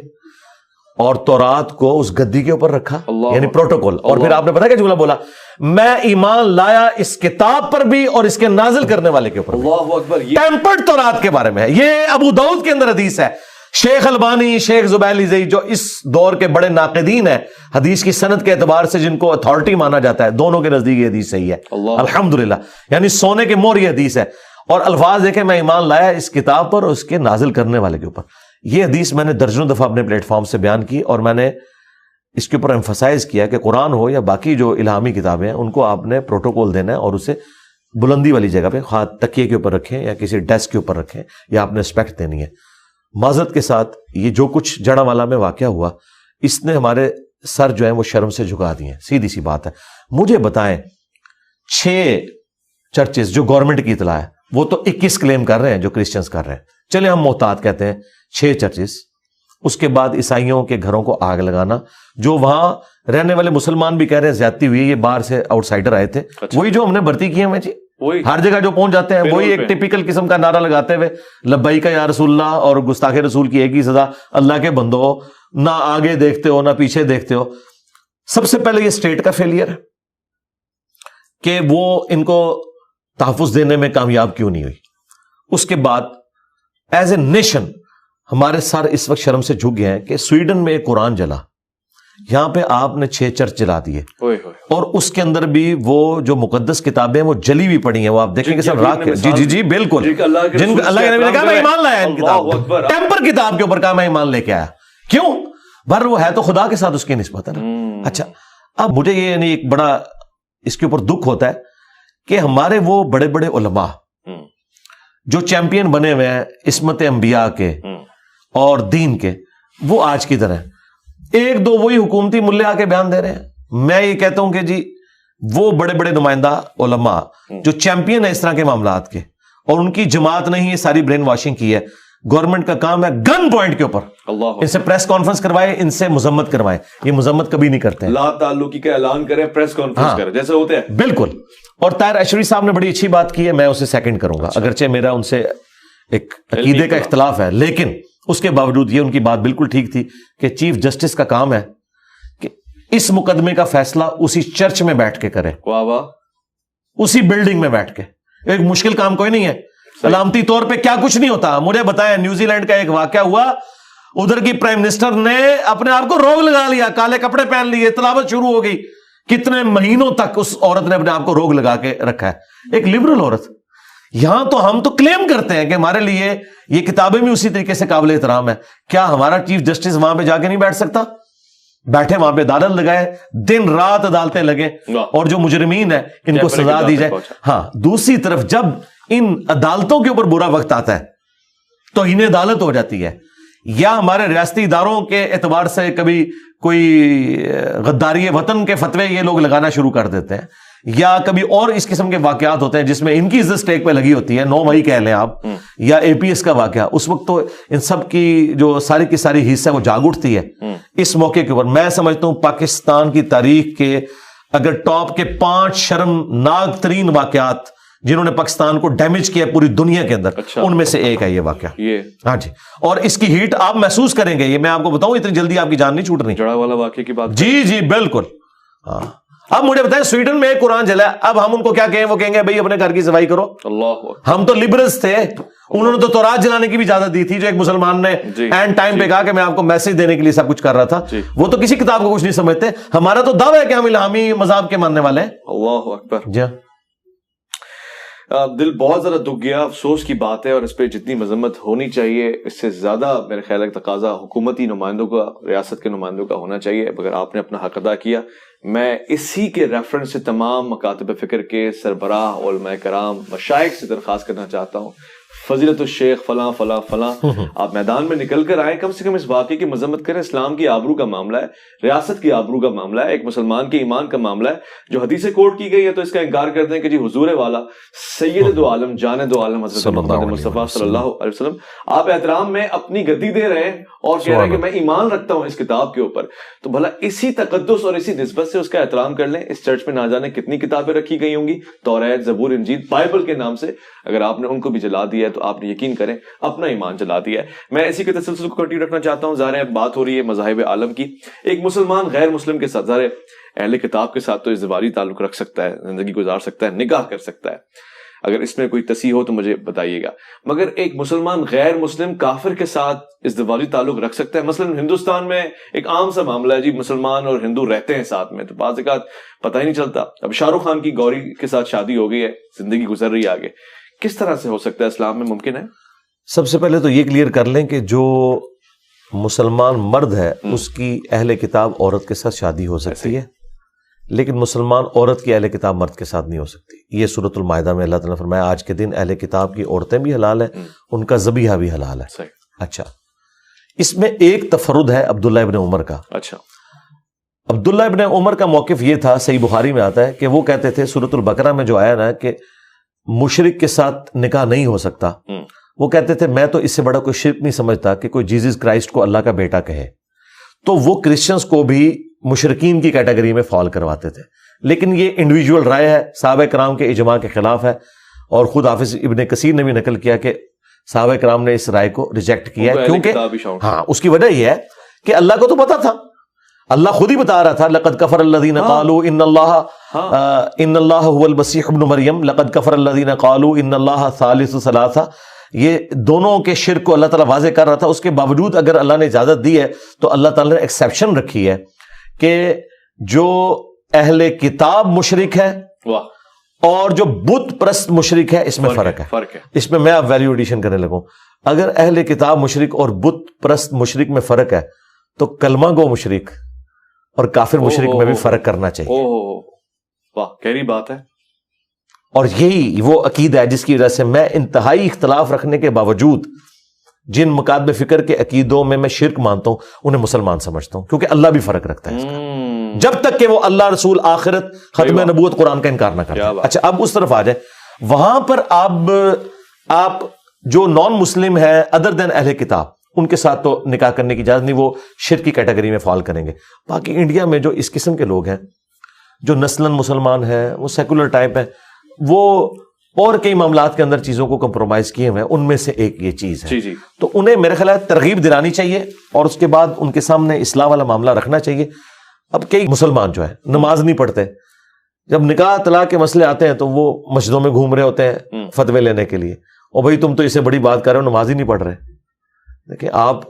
اور تورات کو اس گدی کے اوپر رکھا, یعنی پروٹوکول. اور پھر آپ نے پتا کیا جملہ بولا, میں ایمان لایا اس کتاب پر بھی اور اس کے نازل کرنے والے کے اوپر. اللہ اکبر. ٹیمپرڈ تورات کے بارے میں ہے یہ, ابو داؤد کے اندر حدیث ہے. شیخ البانی, شیخ زبیلی زئی, جو اس دور کے بڑے ناقدین ہیں حدیث کی سند کے اعتبار سے, جن کو اتھارٹی مانا جاتا ہے, دونوں کے نزدیک یہ حدیث صحیح ہے الحمدللہ, یعنی سونے کے مور یہ حدیث ہے. اور الفاظ دیکھیں, میں ایمان لایا اس کتاب پر اور اس کے نازل کرنے والے کے اوپر. یہ حدیث میں نے درجنوں دفعہ اپنے پلیٹ فارم سے بیان کی, اور میں نے اس کے اوپر ایمفسائز کیا کہ قرآن ہو یا باقی جو الہامی کتابیں ہیں, ان کو آپ نے پروٹوکول دینا ہے اور اسے بلندی والی جگہ پہ, خواہ تکیے کے اوپر رکھیں یا کسی ڈیسک کے اوپر رکھیں, یا آپ نے رسپیکٹ دینی ہے. معذرت کے ساتھ یہ جو کچھ جڑاوالا میں واقعہ ہوا, اس نے ہمارے سر جو ہیں وہ شرم سے جھکا دیے, سیدھی سی بات ہے. مجھے بتائیں 6 چرچز جو گورنمنٹ کی اطلاع ہے, وہ تو 21 کلیم کر رہے ہیں جو کرسچنز کر رہے ہیں, چلے ہم محتاط کہتے ہیں 6 چرچز. اس کے بعد عیسائیوں کے گھروں کو آگ لگانا, جو وہاں رہنے والے مسلمان بھی کہہ رہے ہیں زیادتی ہوئی, یہ باہر سے آؤٹ سائڈر آئے تھے, وہی جو ہم نے بھرتی کیے ہیں جی, ہر جگہ جو پہنچ جاتے ہیں وہی ایک ٹپیکل قسم کا نعرہ لگاتے ہوئے لبیک یا رسول اللہ, اور گستاخ رسول کی ایک ہی سزا, اللہ کے بندو نہ آگے دیکھتے ہو نہ پیچھے دیکھتے ہو. سب سے پہلے یہ اسٹیٹ کا فیلئر ہے کہ وہ ان کو تحفظ دینے میں کامیاب کیوں نہیں ہوئی. اس کے بعد ایز اے نیشن ہمارے سر اس وقت شرم سے جھک گئے ہیں کہ سویڈن میں ایک قرآن جلا, یہاں پہ آپ نے 6 چرچ جلا دیے, اور اس کے اندر بھی وہ جو مقدس کتابیں وہ جلی ہوئی پڑی ہیں, وہ آپ دیکھیں گے سر راک, جی بالکل, جن کو اللہ کے نبی نے کہا میں ایمان لایا ان کتاب, ٹیمپر کتاب کے اوپر کہا میں ایمان لے کے آیا. کیوں؟ بھر وہ ہے تو خدا کے ساتھ اس کی نسبت ہے نا. اچھا, اب مجھے یہ یعنی ایک بڑا اس کے اوپر دکھ ہوتا ہے کہ ہمارے وہ بڑے بڑے علماء جو چیمپئن بنے ہوئے ہیں عصمت انبیاء کے اور دین کے, وہ آج کی طرح 1-2 وہی حکومتی ملے آ کے بیان دے رہے ہیں. میں یہ کہتا ہوں کہ جی وہ بڑے بڑے نمائندہ علماء جو چیمپئن ہے اس طرح کے معاملات کے, اور ان کی جماعت نہیں یہ ساری برین واشنگ کی ہے, گورنمنٹ کا کام ہے گن پوائنٹ کے اوپر ان سے پریس کانفرنس کروائے, ان سے مذمت کروائے. یہ مذمت کبھی نہیں کرتے ہیں, لا تعلقی کا اعلان کریں, پریس کانفرنس کریں جیسے ہوتے ہیں. بالکل. اور طاہر اشری صاحب نے بڑی اچھی بات کی ہے, میں اسے سیکنڈ کروں گا, اگرچہ میرا ان سے ایک عقیدے کا اختلاف ہے, لیکن اس کے باوجود یہ ان کی بات بالکل ٹھیک تھی کہ چیف جسٹس کا کام ہے کہ اس مقدمے کا فیصلہ اسی چرچ میں بیٹھ کے کرے, اسی بلڈنگ میں بیٹھ کے. ایک مشکل کام کوئی نہیں ہے, علامتی طور پہ کیا کچھ نہیں ہوتا. مجھے بتائیں نیوزی لینڈ کا ایک واقعہ ہوا, ادھر کی پرائم منسٹر نے اپنے آپ کو روگ لگا لیا, کالے کپڑے پہن لیے, تلاوت شروع ہو گئی, کتنے مہینوں تک اس عورت نے اپنے آپ کو روگ لگا کے رکھا ہے, ایک لبرل عورت. یہاں تو ہم تو کلیم کرتے ہیں کہ ہمارے لیے یہ کتابیں بھی اسی طریقے سے قابل احترام ہے. کیا ہمارا چیف جسٹس وہاں پہ جا کے نہیں بیٹھ سکتا؟ بیٹھے وہاں پہ عدالت لگائے, دن رات عدالتیں لگے, اور جو مجرمین ہیں ان کو سزا دی جائے. ہاں, دوسری طرف جب ان عدالتوں کے اوپر برا وقت آتا ہے تو انہیں عدالت ہو جاتی ہے, یا ہمارے ریاستی اداروں کے اعتبار سے کبھی کوئی غداری وطن کے فتوے یہ لوگ لگانا شروع کر دیتے ہیں, یا کبھی اور اس قسم کے واقعات ہوتے ہیں جس میں ان کی عزت سٹیک پہ لگی ہوتی ہے, 9 مئی کہہ لیں آپ, یا APS کا واقعہ. اس وقت تو ان سب کی جو ساری کی ساری حصہ وہ جاگ اٹھتی ہے اس موقع کے اوپر. میں سمجھتا ہوں پاکستان کی تاریخ کے اگر ٹاپ کے 5 شرمناک ترین واقعات جنہوں نے پاکستان کو ڈیمیج کیا پوری دنیا کے اندر, ان میں سے ایک ہے یہ واقعہ. ہاں جی, اور اس کی ہیٹ آپ محسوس کریں گے, یہ میں آپ کو بتاؤں اتنی جلدی آپ کی جان نہیں چھوٹ رہی. جڑا والا واقعے کی بات, جی بالکل. ہاں, اب مجھے بتائیں سویڈن میں ایک قرآن چلا ہے, اب ہم ان کو کیا کہیں؟ وہ کہیں گے بھائی اپنے گھر کی صفائی کرو. ہم تو لبرلز تھے, انہوں نے تو تورات جلانے کی بھی اجازت دی تھی, جو ایک مسلمان نے اینڈ ٹائم پہ کہا کہ میں آپ کو میسج دینے کے لیے سب کچھ کر رہا تھا. وہ تو کسی کتاب کو کچھ نہیں سمجھتے. ہمارا تو دعویٰ ہے کہ ہم الہامی مذہب کے ماننے والے ہیں. اللہ اکبر. جی, دل بہت زیادہ دکھ گیا, افسوس کی بات ہے, اور اس پہ جتنی مذمت ہونی چاہیے اس سے زیادہ میرے خیال ہے تقاضا حکومتی نمائندوں کا, ریاست کے نمائندوں کا ہونا چاہیے. اگر آپ نے اپنا حق ادا کیا, میں اسی کے ریفرنس سے تمام مکاتب فکر کے سربراہ علماء کرام مشائخ سے درخواست کرنا چاہتا ہوں, فضیلت الشیخ فلاں فلاں فلاں, آپ میدان میں نکل کر آئیں, کم سے کم اس واقعے کی مذمت کریں. اسلام کی آبرو کا معاملہ ہے, ریاست کی آبرو کا معاملہ ہے, ایک مسلمان کے ایمان کا معاملہ ہے. جو حدیثیں کوٹ کی گئی ہے تو اس کا انکار کرتے ہیں کہ جی حضور والا سید دو عالم جان دو عالم حضرت محمد مصطفیٰ صلی اللہ علیہ وسلم آپ احترام میں اپنی گدی دے رہے ہیں اور کہہ رہے ہیں کہ میں ایمان رکھتا ہوں اس کتاب کے اوپر. تو بھلا اسی تقدس اور اسی نسبت سے اس کا احترام کر لیں. اس چرچ میں نہ جانے کتنی کتابیں رکھی گئی ہوں گی, توریت, زبور, انجیل, بائبل کے نام سے. اگر آپ نے ان کو بھی جلا دیا دیا ہے تو آپ نے یقین کریں اپنا ایمان جلا دیا ہے. میں اسی کے تسلسل کو کنٹینیو رکھنا چاہتا ہوں. ظاہر ہے بات ہو رہی ہے مذاہب عالم کی. ایک مسلمان غیر مسلم کے ساتھ، ظاہر اہل کتاب کے ساتھ تو ازدواجی تعلق رکھ سکتا ہے، زندگی گزار سکتا ہے، نکاح کر سکتا ہے. اگر اس میں کوئی تصحیح ہو تو مجھے بتائیے گا. مگر ایک مسلمان غیر مسلم کافر کے ساتھ ازدواجی تعلق رکھ سکتا ہے؟ مثلا ہندوستان میں ایک عام سا معاملہ ہے جی، مسلمان اور ہندو رہتے ہیں ساتھ میں تو بعض اوقات پتہ ہی نہیں چلتا. اب شاہ رخ خان کی گوری کے ساتھ شادی ہو گئی ہے، زندگی گزر رہی ہے آگے. کس طرح سے ہو سکتا ہے؟ اسلام میں ممکن ہے؟ سب سے پہلے تو یہ کلیئر کر لیں کہ جو مسلمان مرد ہے اس کی اہل کتاب عورت کے ساتھ شادی ہو سکتی ہے، لیکن مسلمان عورت کی اہل کتاب مرد کے ساتھ نہیں ہو سکتی. یہ سورۃ المائدہ میں اللہ تعالیٰ نے فرمایا آج کے دن اہل کتاب کی عورتیں بھی حلال ہیں، ان کا ذبیحہ بھی حلال ہے. صحیح. اچھا، اس میں ایک تفرد ہے عبداللہ ابن عمر کا. اچھا، عبداللہ ابن عمر کا موقف یہ تھا، صحیح بخاری میں آتا ہے کہ وہ کہتے تھے سورۃ البقرہ میں جو آیا نا کہ مشرک کے ساتھ نکاح نہیں ہو سکتا، وہ کہتے تھے میں تو اس سے بڑا کوئی شرک نہیں سمجھتا کہ کوئی جیزس کرائسٹ کو اللہ کا بیٹا کہے. تو وہ کرسچنز کو بھی مشرکین کی کیٹیگری میں فال کرواتے تھے. لیکن یہ انڈیویجول رائے ہے، صحابہ کرام کے اجماع کے خلاف ہے، اور خود حافظ ابن کثیر نے بھی نقل کیا کہ صحابہ کرام نے اس رائے کو ریجیکٹ کیا ہے، کیونکہ ہاں اس کی وجہ یہ ہے کہ اللہ کو تو پتا تھا، اللہ خود ہی بتا رہا تھا لقد کفر الذین قالوا ان اللہ هو المسیح ابن مریم، لقد کفر الذین قالوا ان اللہ ثالث ثلاثہ. یہ دونوں کے شرک کو اللہ تعالیٰ واضح کر رہا تھا. اس کے باوجود اگر اللہ نے اجازت دی ہے تو اللہ تعالیٰ نے ایکسیپشن رکھی ہے کہ جو اہل کتاب مشرک ہے اور جو بت پرست مشرک ہے اس میں فرق ہے. اس میں میں اب ویلیو ایڈیشن کرنے لگوں. اگر اہل کتاب مشرک اور بت پرست مشرک میں فرق ہے تو کلمہ گو مشرک اور کافر مشرک میں بھی فرق کرنا چاہیے. واہ، گہری بات ہے. اور یہی وہ عقیدہ ہے جس کی وجہ سے میں انتہائی اختلاف رکھنے کے باوجود جن مکاتب فکر کے عقیدوں میں شرک مانتا ہوں انہیں مسلمان سمجھتا ہوں، کیونکہ اللہ بھی فرق رکھتا ہے اس کا، جب تک کہ وہ اللہ، رسول، آخرت، ختم نبوت، قرآن کا انکار نہ کرتا. اچھا، اب اس طرف آ جائیں. وہاں پر آپ جو نان مسلم ہے ادر دین اہل کتاب، ان کے ساتھ تو نکاح کرنے کی اجازت نہیں، وہ شرک کی کیٹیگری میں فال کریں گے. باقی انڈیا میں جو اس قسم کے لوگ ہیں جو نسلاً مسلمان ہیں، وہ سیکولر ٹائپ ہیں، وہ اور کئی معاملات کے اندر چیزوں کو کمپرومائز کیے ہوئے ہیں، ان میں سے ایک یہ چیز ہے. تو انہیں میرے خیال ہے ترغیب دلانی چاہیے اور اس کے بعد ان کے سامنے اصلاح والا معاملہ رکھنا چاہیے. اب کئی مسلمان جو ہے نماز نہیں پڑھتے، جب نکاح طلاق کے مسئلے آتے ہیں تو وہ مسجدوں میں گھوم رہے ہوتے ہیں فتوے لینے کے لیے، اور بھائی تم تو اسے بڑی بات کر رہے ہو، نماز ہی نہیں پڑھ رہے. دیکھیں آپ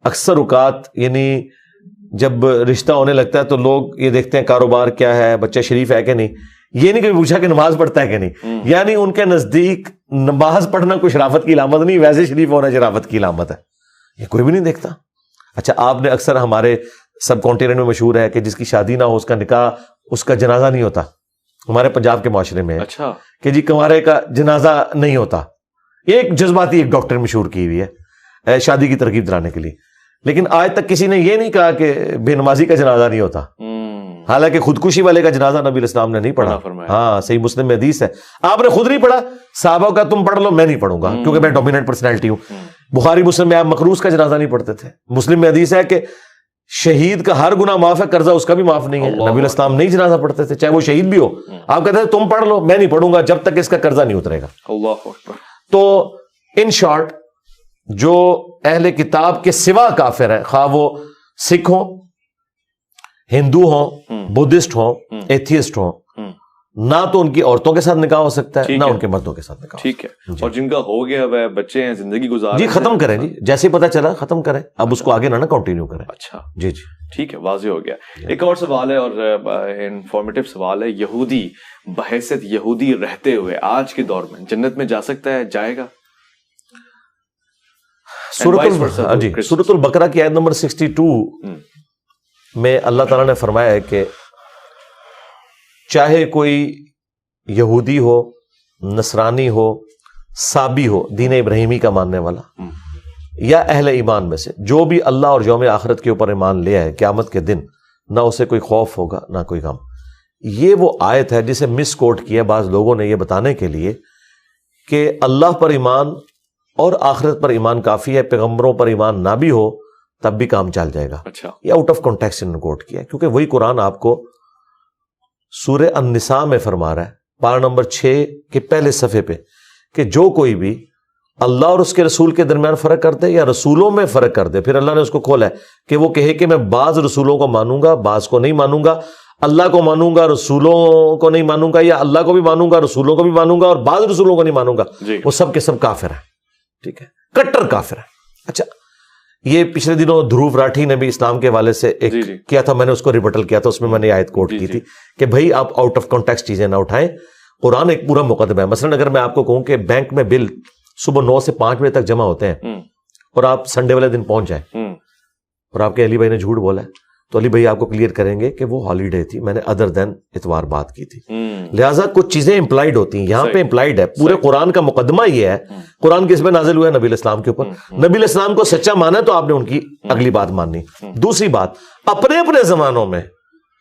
اکثر اوقات یعنی جب رشتہ ہونے لگتا ہے تو لوگ یہ دیکھتے ہیں کاروبار کیا ہے، بچہ شریف ہے کہ نہیں، یہ نہیں کبھی پوچھا کہ نماز پڑھتا ہے کہ نہیں. یعنی ان کے نزدیک نماز پڑھنا کوئی شرافت کی علامت نہیں، ویسے شریف ہونا شرافت کی علامت ہے. یہ کوئی بھی نہیں دیکھتا. اچھا، آپ نے اکثر ہمارے سب کانٹیننٹ میں مشہور ہے کہ جس کی شادی نہ ہو اس کا نکاح، اس کا جنازہ نہیں ہوتا. ہمارے پنجاب کے معاشرے میں اچھا کہ جی کنوارے کا جنازہ نہیں ہوتا. یہ ایک جذباتی ایک ڈاکٹر مشہور کی ہوئی ہے شادی کی ترغیب دلانے کے لیے، لیکن آج تک کسی نے یہ نہیں کہا کہ بے نمازی کا جنازہ نہیں ہوتا. حالانکہ خودکشی والے کا جنازہ نبی الاسلام نے نہیں پڑھا. ہاں، صحیح مسلم میں حدیث ہے، آپ نے خود نہیں پڑھا، صحابہ کا تم پڑھ لو، میں نہیں پڑھوں گا کیونکہ میں ڈومیننٹ پرسنالٹی ہوں. بخاری مسلم میں آپ مقروض کا جنازہ نہیں پڑھتے تھے. مسلم میں حدیث ہے کہ شہید کا ہر گناہ معاف ہے، قرضہ اس کا بھی معاف نہیں ہے. نبی الاسلام نہیں جنازہ پڑھتے تھے چاہے وہ شہید بھی ہو. آپ کہتے تھے تم پڑھ لو، میں نہیں پڑھوں گا جب تک اس کا قرضہ نہیں اترے گا. اللہ اکبر. تو ان شارٹ جو اہل کتاب کے سوا کافر ہیں، خواہ وہ سکھ ہوں، ہندو ہوں، بدھسٹ ہوں، ایتھیسٹ ہوں، نہ تو ان کی عورتوں کے ساتھ نکاح ہو سکتا ہے نہ ان کے مردوں کے ساتھ نکاح. ٹھیک ہے. اور جن کا ہو گیا وہ بچے ہیں، زندگی گزار جی ختم کریں، جی جیسے پتہ چلا ختم کریں، اب اس کو آگے نہ کنٹینیو کریں. اچھا جی ٹھیک ہے، واضح ہو گیا. ایک اور سوال ہے اور انفارمیٹیو سوال ہے. یہودی بحیثیت یہودی رہتے ہوئے آج کے دور میں جنت میں جا سکتا ہے، جائے گا؟ سورۃ البقرہ کی آیت نمبر 62 میں اللہ تعالیٰ نے فرمایا ہے کہ چاہے کوئی یہودی ہو، نصرانی ہو، سابی ہو، دین ابراہیمی کا ماننے والا، یا اہل ایمان میں سے جو بھی اللہ اور یوم آخرت کے اوپر ایمان لیا ہے، قیامت کے دن نہ اسے کوئی خوف ہوگا نہ کوئی غم. یہ وہ آیت ہے جسے مس کوٹ کیا بعض لوگوں نے یہ بتانے کے لیے کہ اللہ پر ایمان اور آخرت پر ایمان کافی ہے، پیغمبروں پر ایمان نہ بھی ہو تب بھی کام چل جائے گا. اچھا، یہ آؤٹ آف کانٹیکسٹ انہوں نے کوٹ کیا ہے، کیونکہ وہی قرآن آپ کو سورہ النساء میں فرما رہا ہے، پارہ نمبر 6 کے پہلے صفحے پہ، کہ جو کوئی بھی اللہ اور اس کے رسول کے درمیان فرق کر دے یا رسولوں میں فرق کر دے. پھر اللہ نے اس کو کھولا ہے کہ وہ کہے کہ میں بعض رسولوں کو مانوں گا, بعض کو نہیں مانوں گا, اللہ کو مانوں گا رسولوں کو نہیں مانوں گا, یا اللہ کو بھی مانوں گا رسولوں کو بھی مانوں گا اور بعض رسولوں کو نہیں مانوں گا, وہ سب کے سب کافر ہیں. ٹھیک ہے, کٹر کافر ہیں. اچھا, یہ پچھلے دنوں دھروو راٹھی نے بھی اسلام کے حوالے سے ایک کیا تھا, میں نے اس کو ریبٹل کیا تھا, اس میں نے آیت کوٹ کی تھی کہ بھائی آپ آؤٹ آف کانٹیکسٹ چیزیں نہ اٹھائیں, قرآن ایک پورا مقدمہ ہے. مثلا اگر میں آپ کو کہوں کہ بینک میں بل صبح 9 سے 5 بجے تک جمع ہوتے ہیں اور آپ سنڈے والے دن پہنچ جائیں اور آپ کے علی بھائی نے جھوٹ بولا ہے, تو علی بھائی آپ کو کلیئر کریں گے کہ وہ ہالیڈے تھی, میں نے ادر دین اتوار بات کی تھی. لہٰذا کچھ چیزیں امپلائڈ ہوتی ہیں, یہاں پہ امپلائڈ ہے. پورے قرآن کا مقدمہ یہ ہے, قرآن کس میں نازل ہوا ہے؟ نبی الاسلام کے اوپر. نبی الاسلام کو سچا مانا تو آپ نے ان کی اگلی بات ماننی. دوسری بات, اپنے اپنے زمانوں میں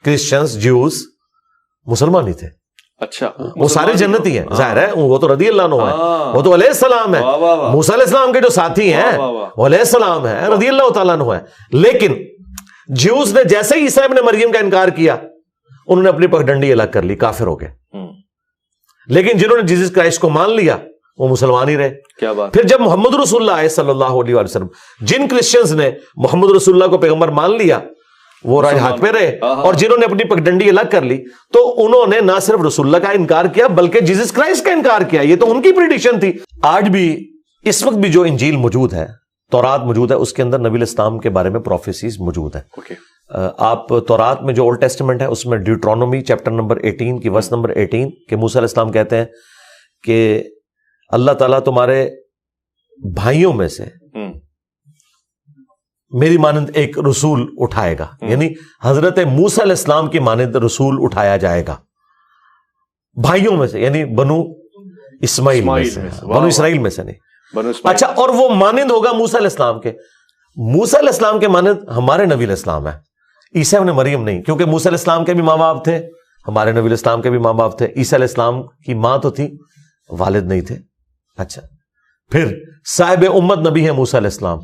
کرسچنز, جیوز مسلمان ہی تھے. اچھا, وہ سارے جنتی ہیں, ظاہر ہے, وہ تو رضی اللہ عنہ ہے, وہ تو علیہ السلام ہے. موسیٰ علیہ السلام کے جو ساتھی ہیں وہ علیہ السلام ہے, رضی اللہ تعالیٰ عنہ ہے. لیکن جیوز نے جیسے ہی عیسیٰ ابن مریم کا انکار کیا, انہوں نے اپنی پگڈنڈی الگ کر لی, کافر ہو گئے. لیکن جنہوں نے جیسس کرائسٹ کو مان لیا وہ مسلمان ہی رہے. کیا بات. پھر جب محمد رسول اللہ آئے صلی اللہ علیہ وسلم, جن کرسچنز نے محمد رسول اللہ کو پیغمبر مان لیا وہ راہ حق پہ رہے, اور جنہوں نے اپنی پگڈنڈی الگ کر لی تو انہوں نے نہ صرف رسول اللہ کا انکار کیا بلکہ جیسس کرائسٹ کا انکار کیا. یہ تو ان کی پریڈکشن تھی. آج بھی اس وقت بھی جو انجیل موجود ہے, تورات موجود ہے, اس کے اندر نبی الاسلام کے بارے میں پروفیسیز موجود ہیں. آپ تورات میں جو اولڈ ٹیسٹمنٹ ہے اس میں ڈیوٹرونومی چیپٹر نمبر 18 کی ورس نمبر 18 کہ موسیٰ علیہ السلام کہتے ہیں کہ اللہ تعالیٰ تمہارے بھائیوں میں سے میری مانند ایک رسول اٹھائے گا, یعنی حضرت موسیٰ علیہ السلام کی مانند رسول اٹھایا جائے گا بھائیوں میں سے, یعنی بنو اسماعیل میں سے, بنو اسرائیل میں سے نہیں. اچھا, اور وہ مانند ہوگا موسیٰ علیہ السلام کے. موسیٰ علیہ السلام کے مانند ہمارے نبی علیہ السلام ہے, عیسیٰ ابن مریم نہیں, کیونکہ موسیٰ علیہ السلام کے بھی ماں باپ تھے, ہمارے نبی علیہ السلام کے بھی ماں باپ تھے. عیسیٰ علیہ السلام کی ماں تو تھی, والد نہیں تھے. اچھا, پھر صاحب امت نبی ہے موسیٰ علیہ السلام,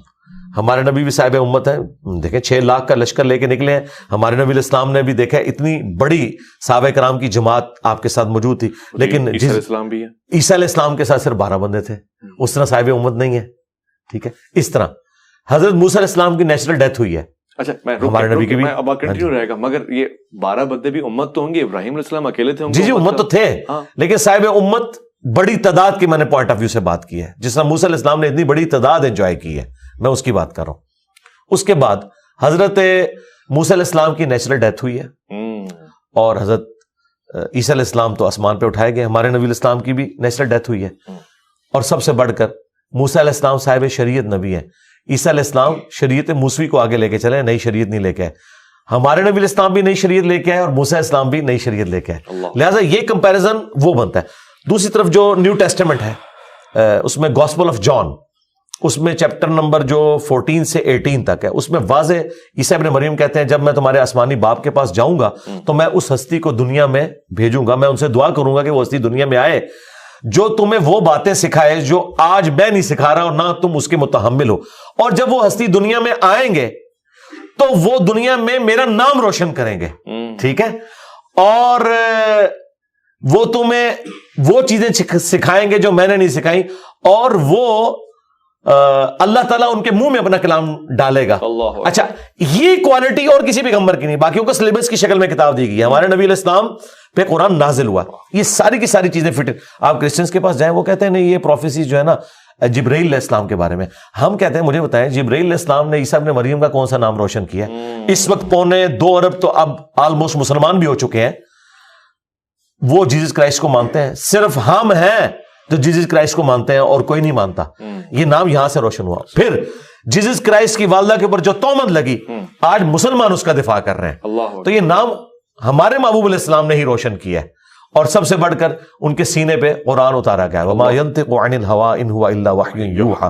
ہمارے نبی بھی صاحب امت ہے. دیکھیں 6 لاکھ کا لشکر لے کے نکلے ہیں, ہمارے نبی علیہ السلام نے بھی دیکھا اتنی بڑی صحابہ کرام کی جماعت آپ کے ساتھ موجود تھی, لیکن عیسیٰ علیہ السلام بھی ہے, عیسیٰ علیہ السلام کے ساتھ صرف 12 بندے تھے, اس طرح صاحب امت نہیں ہے. ٹھیک ہے, اس طرح حضرت موسیٰ علیہ السلام کی نیچرل ڈیتھ ہوئی ہے. اچھا, ہمارے نبی کی بھی اب کنٹینیو رہے گا, مگر یہ 12 بندے بھی امت تو ہوں گے, ابراہیم علیہ السلام اکیلے تھے. جی امت تو تھے, لیکن صاحب امت بڑی تعداد کی میں نے پوائنٹ آف ویو سے بات کی ہے, جس طرح موسیٰ علیہ السلام نے اتنی بڑی تعداد انجوائے کی ہے, میں اس کی بات کر رہا ہوں. اس کے بعد حضرت موسیٰ علیہ السلام کی نیچرل ڈیتھ ہوئی ہے, اور حضرت عیسیٰ علیہ السلام تو آسمان پہ اٹھائے گئے, ہمارے نبی علیہ السلام کی بھی نیچرل ڈیتھ ہوئی ہے. اور سب سے بڑھ کر موسیٰ علیہ السلام صاحب شریعت نبی ہیں, عیسیٰ علیہ السلام شریعت موسوی کو آگے لے کے چلے, نئی شریعت نہیں لے کے آئے. ہمارے نبی علیہ السلام بھی نئی شریعت لے کے آئے اور موسیٰ علیہ السلام بھی نئی شریعت لے کے آئے. لہٰذا یہ کمپیریزن وہ بنتا ہے. دوسری طرف جو نیو ٹیسٹمنٹ ہے اس میں گاسپل آف جان, اس میں چیپٹر نمبر جو 14 سے 18 تک ہے, اس میں واضح عیسیٰ ابن مریم کہتے ہیں جب میں تمہارے آسمانی باپ کے پاس جاؤں گا تو میں اس ہستی کو دنیا میں بھیجوں گا, میں ان سے دعا کروں گا کہ وہ ہستی دنیا میں آئے جو تمہیں وہ باتیں سکھائے جو آج میں نہیں سکھا رہا اور نہ تم اس کے متحمل ہو. اور جب وہ ہستی دنیا میں آئیں گے تو وہ دنیا میں میرا نام روشن کریں گے. ٹھیک ہے, اور وہ تمہیں وہ چیزیں سکھائیں گے جو میں نے نہیں سکھائی, اور وہ اللہ تعالیٰ ان کے منہ میں اپنا کلام ڈالے گا. اچھا, یہ کوالٹی اور کسی بھی پیغمبر کی نہیں, باقیوں کو سلیبس کی شکل میں کتاب دی گئی ہے. ہمارے نبی علیہ السلام پہ قرآن نازل ہوا, یہ ساری کی ساری چیزیں فٹ. آپ کرسچنس کے پاس جائیں, وہ کہتے ہیں نہیں یہ پروفیسی جو ہے نا جبرائیل علیہ السلام کے بارے میں. ہم کہتے ہیں مجھے بتائیں جبرائیل علیہ السلام نے عیسیٰ ابن مریم کا کون سا نام روشن کیا؟ اس وقت 2.25 ارب تو اب آلموسٹ مسلمان بھی ہو چکے ہیں, وہ جیسس کرائسٹ کو مانتے ہیں. صرف ہم ہیں تو جیسس کرائسٹ کو مانتے ہیں اور کوئی نہیں مانتا. یہ نام یہاں سے روشن ہوا. پھر جیسس کرائسٹ کی والدہ کے اوپر جو تہمت لگی, آج مسلمان اس کا دفاع کر رہے ہیں. تو یہ نام ہمارے محبوب علیہ السلام نے ہی روشن کیا ہے, اور سب سے بڑھ کر ان کے سینے پہ قرآن اتارا گیا, وما ينطق عن الهوى ان هو الا وحی یوحى.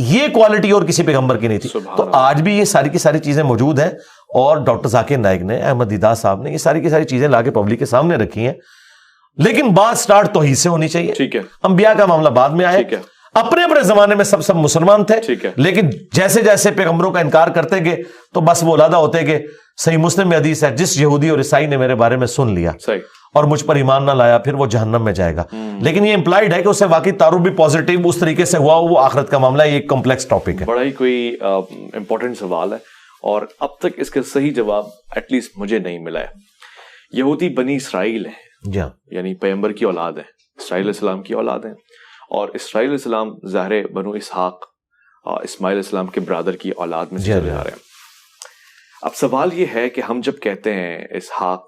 یہ کوالٹی اور کسی پیغمبر کی نہیں تھی. تو آج بھی یہ ساری کی ساری چیزیں موجود ہیں, اور ڈاکٹر ذاکر نائک نے, احمد دیدار صاحب نے یہ ساری کی ساری چیزیں لا کے پبلک کے سامنے رکھی ہیں. لیکن بات سٹارٹ توحید سے ہونی چاہیے. ٹھیک ہے, انبیاء کا معاملہ بعد میں آیا. اپنے اپنے زمانے میں سب مسلمان تھے, لیکن جیسے جیسے پیغمبروں کا انکار کرتے گئے تو بس وہ علادہ ہوتے گئے. صحیح مسلم میں حدیث ہے, جس یہودی اور عیسائی نے میرے بارے میں سن لیا اور مجھ پر ایمان نہ لایا پھر وہ جہنم میں جائے گا. لیکن یہ امپلائڈ ہے کہ اس سے واقعی تعارف بھی پازیٹیو اس طریقے سے ہوا, وہ آخرت کا معاملہ ہے. یہ ایک کمپلیکس ٹاپک ہے, بڑا ہی کوئی امپورٹنٹ سوال ہے, اور اب تک اس کا صحیح جواب ایٹ لیسٹ مجھے نہیں ملا ہے. یہودی بنی اسرائیل ہیں, جی ہاں, یعنی پیغمبر کی اولاد ہیں, اسرائیل علیہ السلام کی اولاد ہیں, اور اسرائیل علیہ السلام ظاہر بنو اسحاق اسماعیل علیہ السلام کے برادر کی اولاد میں سے چلے آ رہے ہیں. اب سوال یہ ہے کہ ہم جب کہتے ہیں اسحاق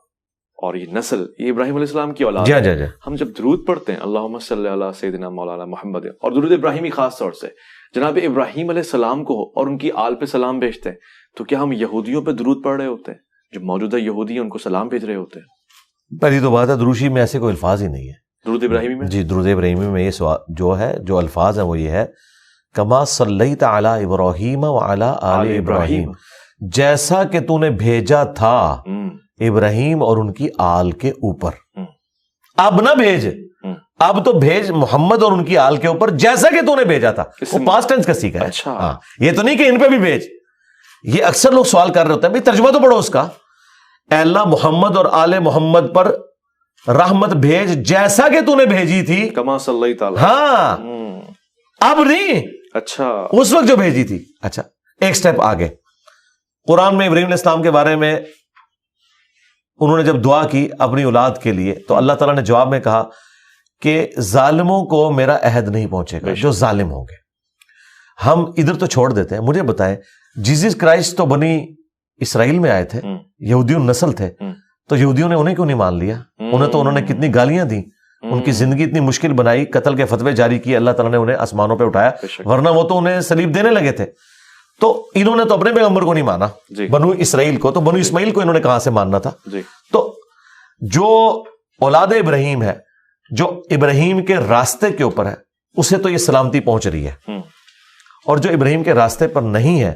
اور یہ نسل یہ ابراہیم علیہ السلام کی اولاد ہے, ہم جب درود پڑھتے ہیں اللہم صلی علی سیدنا مولانا محمد, اور درود ابراہیمی خاص طور سے جناب ابراہیم علیہ السلام کو اور ان کی آل پہ سلام بھیجتے ہیں, تو کیا ہم یہودیوں پہ درود پڑھ رہے ہوتے ہیں جو موجودہ یہودی ہیں ان کو سلام بھیج رہے ہوتے ہیں؟ پہلی تو بات ہے دروشی میں ایسے کوئی الفاظ ہی نہیں ہے. درود ابراہیمی میں جی درود ابراہیمی میں یہ جو ہے جو الفاظ ہیں وہ یہ ہے کما صلیت علی ابراہیم وعلی آل ابراہیم, جیسا کہ تو نے بھیجا تھا ابراہیم اور ان کی آل کے اوپر. اب نہ بھیج, اب تو بھیج محمد اور ان کی آل کے اوپر جیسا کہ تو نے بھیجا تھا. وہ پاسٹ ٹینس کا سیکھا ہے. اچھا, یہ تو نہیں کہ ان پہ بھی بھیج. یہ اکثر لوگ سوال کر رہے ہوتے ہیں بھائی ترجمہ تو پڑھو اس کا, اے اللہ محمد اور آل محمد پر رحمت بھیج جیسا کہ تو نے بھیجی تھی کما صلی تعالی. ہاں اب نہیں, اچھا اس وقت جو بھیجی تھی. اچھا ایک سٹیپ آگے, قرآن میں ابراہیم علیہ السلام کے بارے میں انہوں نے جب دعا کی اپنی اولاد کے لیے تو اللہ تعالیٰ نے جواب میں کہا کہ ظالموں کو میرا عہد نہیں پہنچے گا جو ظالم ہوں گے. ہم ادھر تو چھوڑ دیتے ہیں, مجھے بتائیں جیزس کرائسٹ تو بنی اسرائیل میں آئے تھے, یہودیوں نسل تھے, تو یہودیوں نے انہیں کیوں نہیں مان لیا؟ انہوں نے کتنی گالیاں دی, ان کی زندگی اتنی مشکل بنائی, قتل کے فتوے جاری کیے, اللہ تعالیٰ نے انہیں آسمانوں پہ اٹھایا, ورنہ وہ تو انہیں صلیب دینے لگے تھے. تو انہوں نے تو اپنے پیغمبر کو نہیں مانا, بنو اسرائیل کو, تو بنو اسماعیل کو انہوں نے کہاں سے ماننا تھا؟ تو جو اولاد ابراہیم ہے, جو ابراہیم کے راستے کے اوپر ہے, اسے تو یہ سلامتی پہنچ رہی ہے, اور جو ابراہیم کے راستے پر نہیں ہے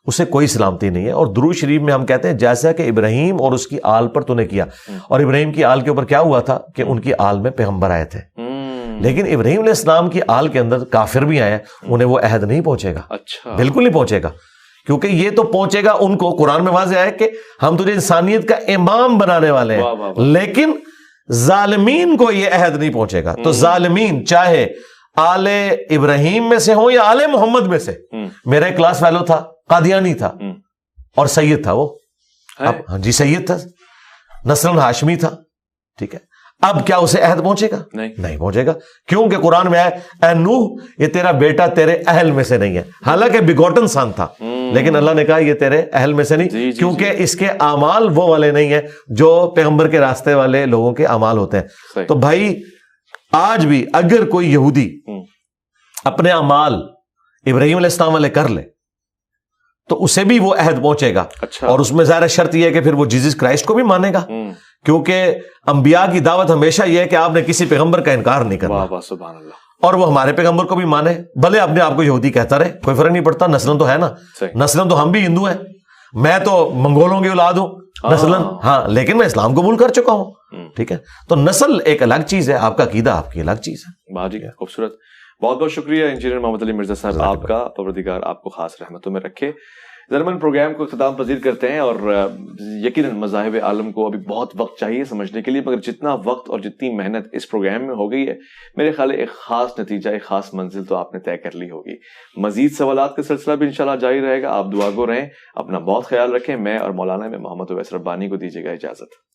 اسے کوئی سلامتی نہیں ہے. اور درود شریف میں ہم کہتے ہیں جیسا کہ ابراہیم اور اس کی آل پر تو نے کیا, اور ابراہیم کی آل کے اوپر کیا ہوا تھا کہ ان کی آل میں پیغمبر آئے تھے, لیکن ابراہیم علیہ السلام کی آل کے اندر کافر بھی آئے, انہیں وہ عہد نہیں پہنچے گا. اچھا, بالکل نہیں پہنچے گا, کیونکہ یہ تو پہنچے گا ان کو. قرآن میں واضح ہے کہ ہم تجھے انسانیت کا امام بنانے والے ہیں, لیکن ظالمین کو یہ عہد نہیں پہنچے گا. تو ظالمین چاہے آل ابراہیم میں سے ہوں یا آل محمد میں سے. میرا ایک کلاس فیلو تھا, قادیانی تھا اور سید تھا, وہ ہاں جی سید تھا, نسل ہاشمی تھا, ٹھیک ہے. اب کیا اسے عہد پہنچے گا؟ نہیں پہنچے گا, کیونکہ قرآن میں ہے اے نوح یہ تیرا بیٹا تیرے اہل میں سے نہیں ہے. حالانکہ بگوٹن سان تھا, لیکن اللہ نے کہا یہ تیرے اہل میں سے نہیں, کیونکہ اس کے اعمال وہ والے نہیں ہیں جو پیغمبر کے راستے والے لوگوں کے اعمال ہوتے ہیں. تو بھائی آج بھی اگر کوئی یہودی اپنے اعمال ابراہیم علیہ السلام والے کر لے تو اسے بھی وہ عہد پہنچے گا. اور اس میں ظاہر شرط یہ ہے کہ پھر وہ جیزس کرائسٹ کو بھی مانے گا, کیونکہ انبیاء کی دعوت ہمیشہ یہ ہے کہ آپ نے کسی پیغمبر کا انکار نہیں کرنا. سبحان اللہ. اور وہ ہمارے پیغمبر کو بھی مانے, بھلے اپنے آپ کو یہودی کہتا رہے, کوئی فرق نہیں پڑتا. نسلن تو ہے نا, نسلن تو ہم بھی ہندو ہیں, میں تو منگولوں کی اولاد ہوں نسلن, ہاں, لیکن میں اسلام قبول کر چکا ہوں, ٹھیک ہے. تو نسل ایک الگ چیز ہے, آپ کا عقیدہ آپ کی الگ چیز ہے. بہت جی خوبصورت, بہت بہت شکریہ انجینئر محمد علی مرزا صاحب, آپ کا پروردگار آپ کو خاص رحمتوں میں رکھے. ضرمن پروگرام کو اختتام پذیر کرتے ہیں, اور یقیناً مذاہب عالم کو ابھی بہت وقت چاہیے سمجھنے کے لیے, مگر جتنا وقت اور جتنی محنت اس پروگرام میں ہو گئی ہے, میرے خیال ایک خاص نتیجہ, ایک خاص منزل تو آپ نے طے کر لی ہوگی. مزید سوالات کا سلسلہ بھی انشاءاللہ جاری رہے گا. آپ دعا گو رہیں, اپنا بہت خیال رکھیں. میں اور مولانا میں محمد اویس ربانی کو دیجیے گا اجازت.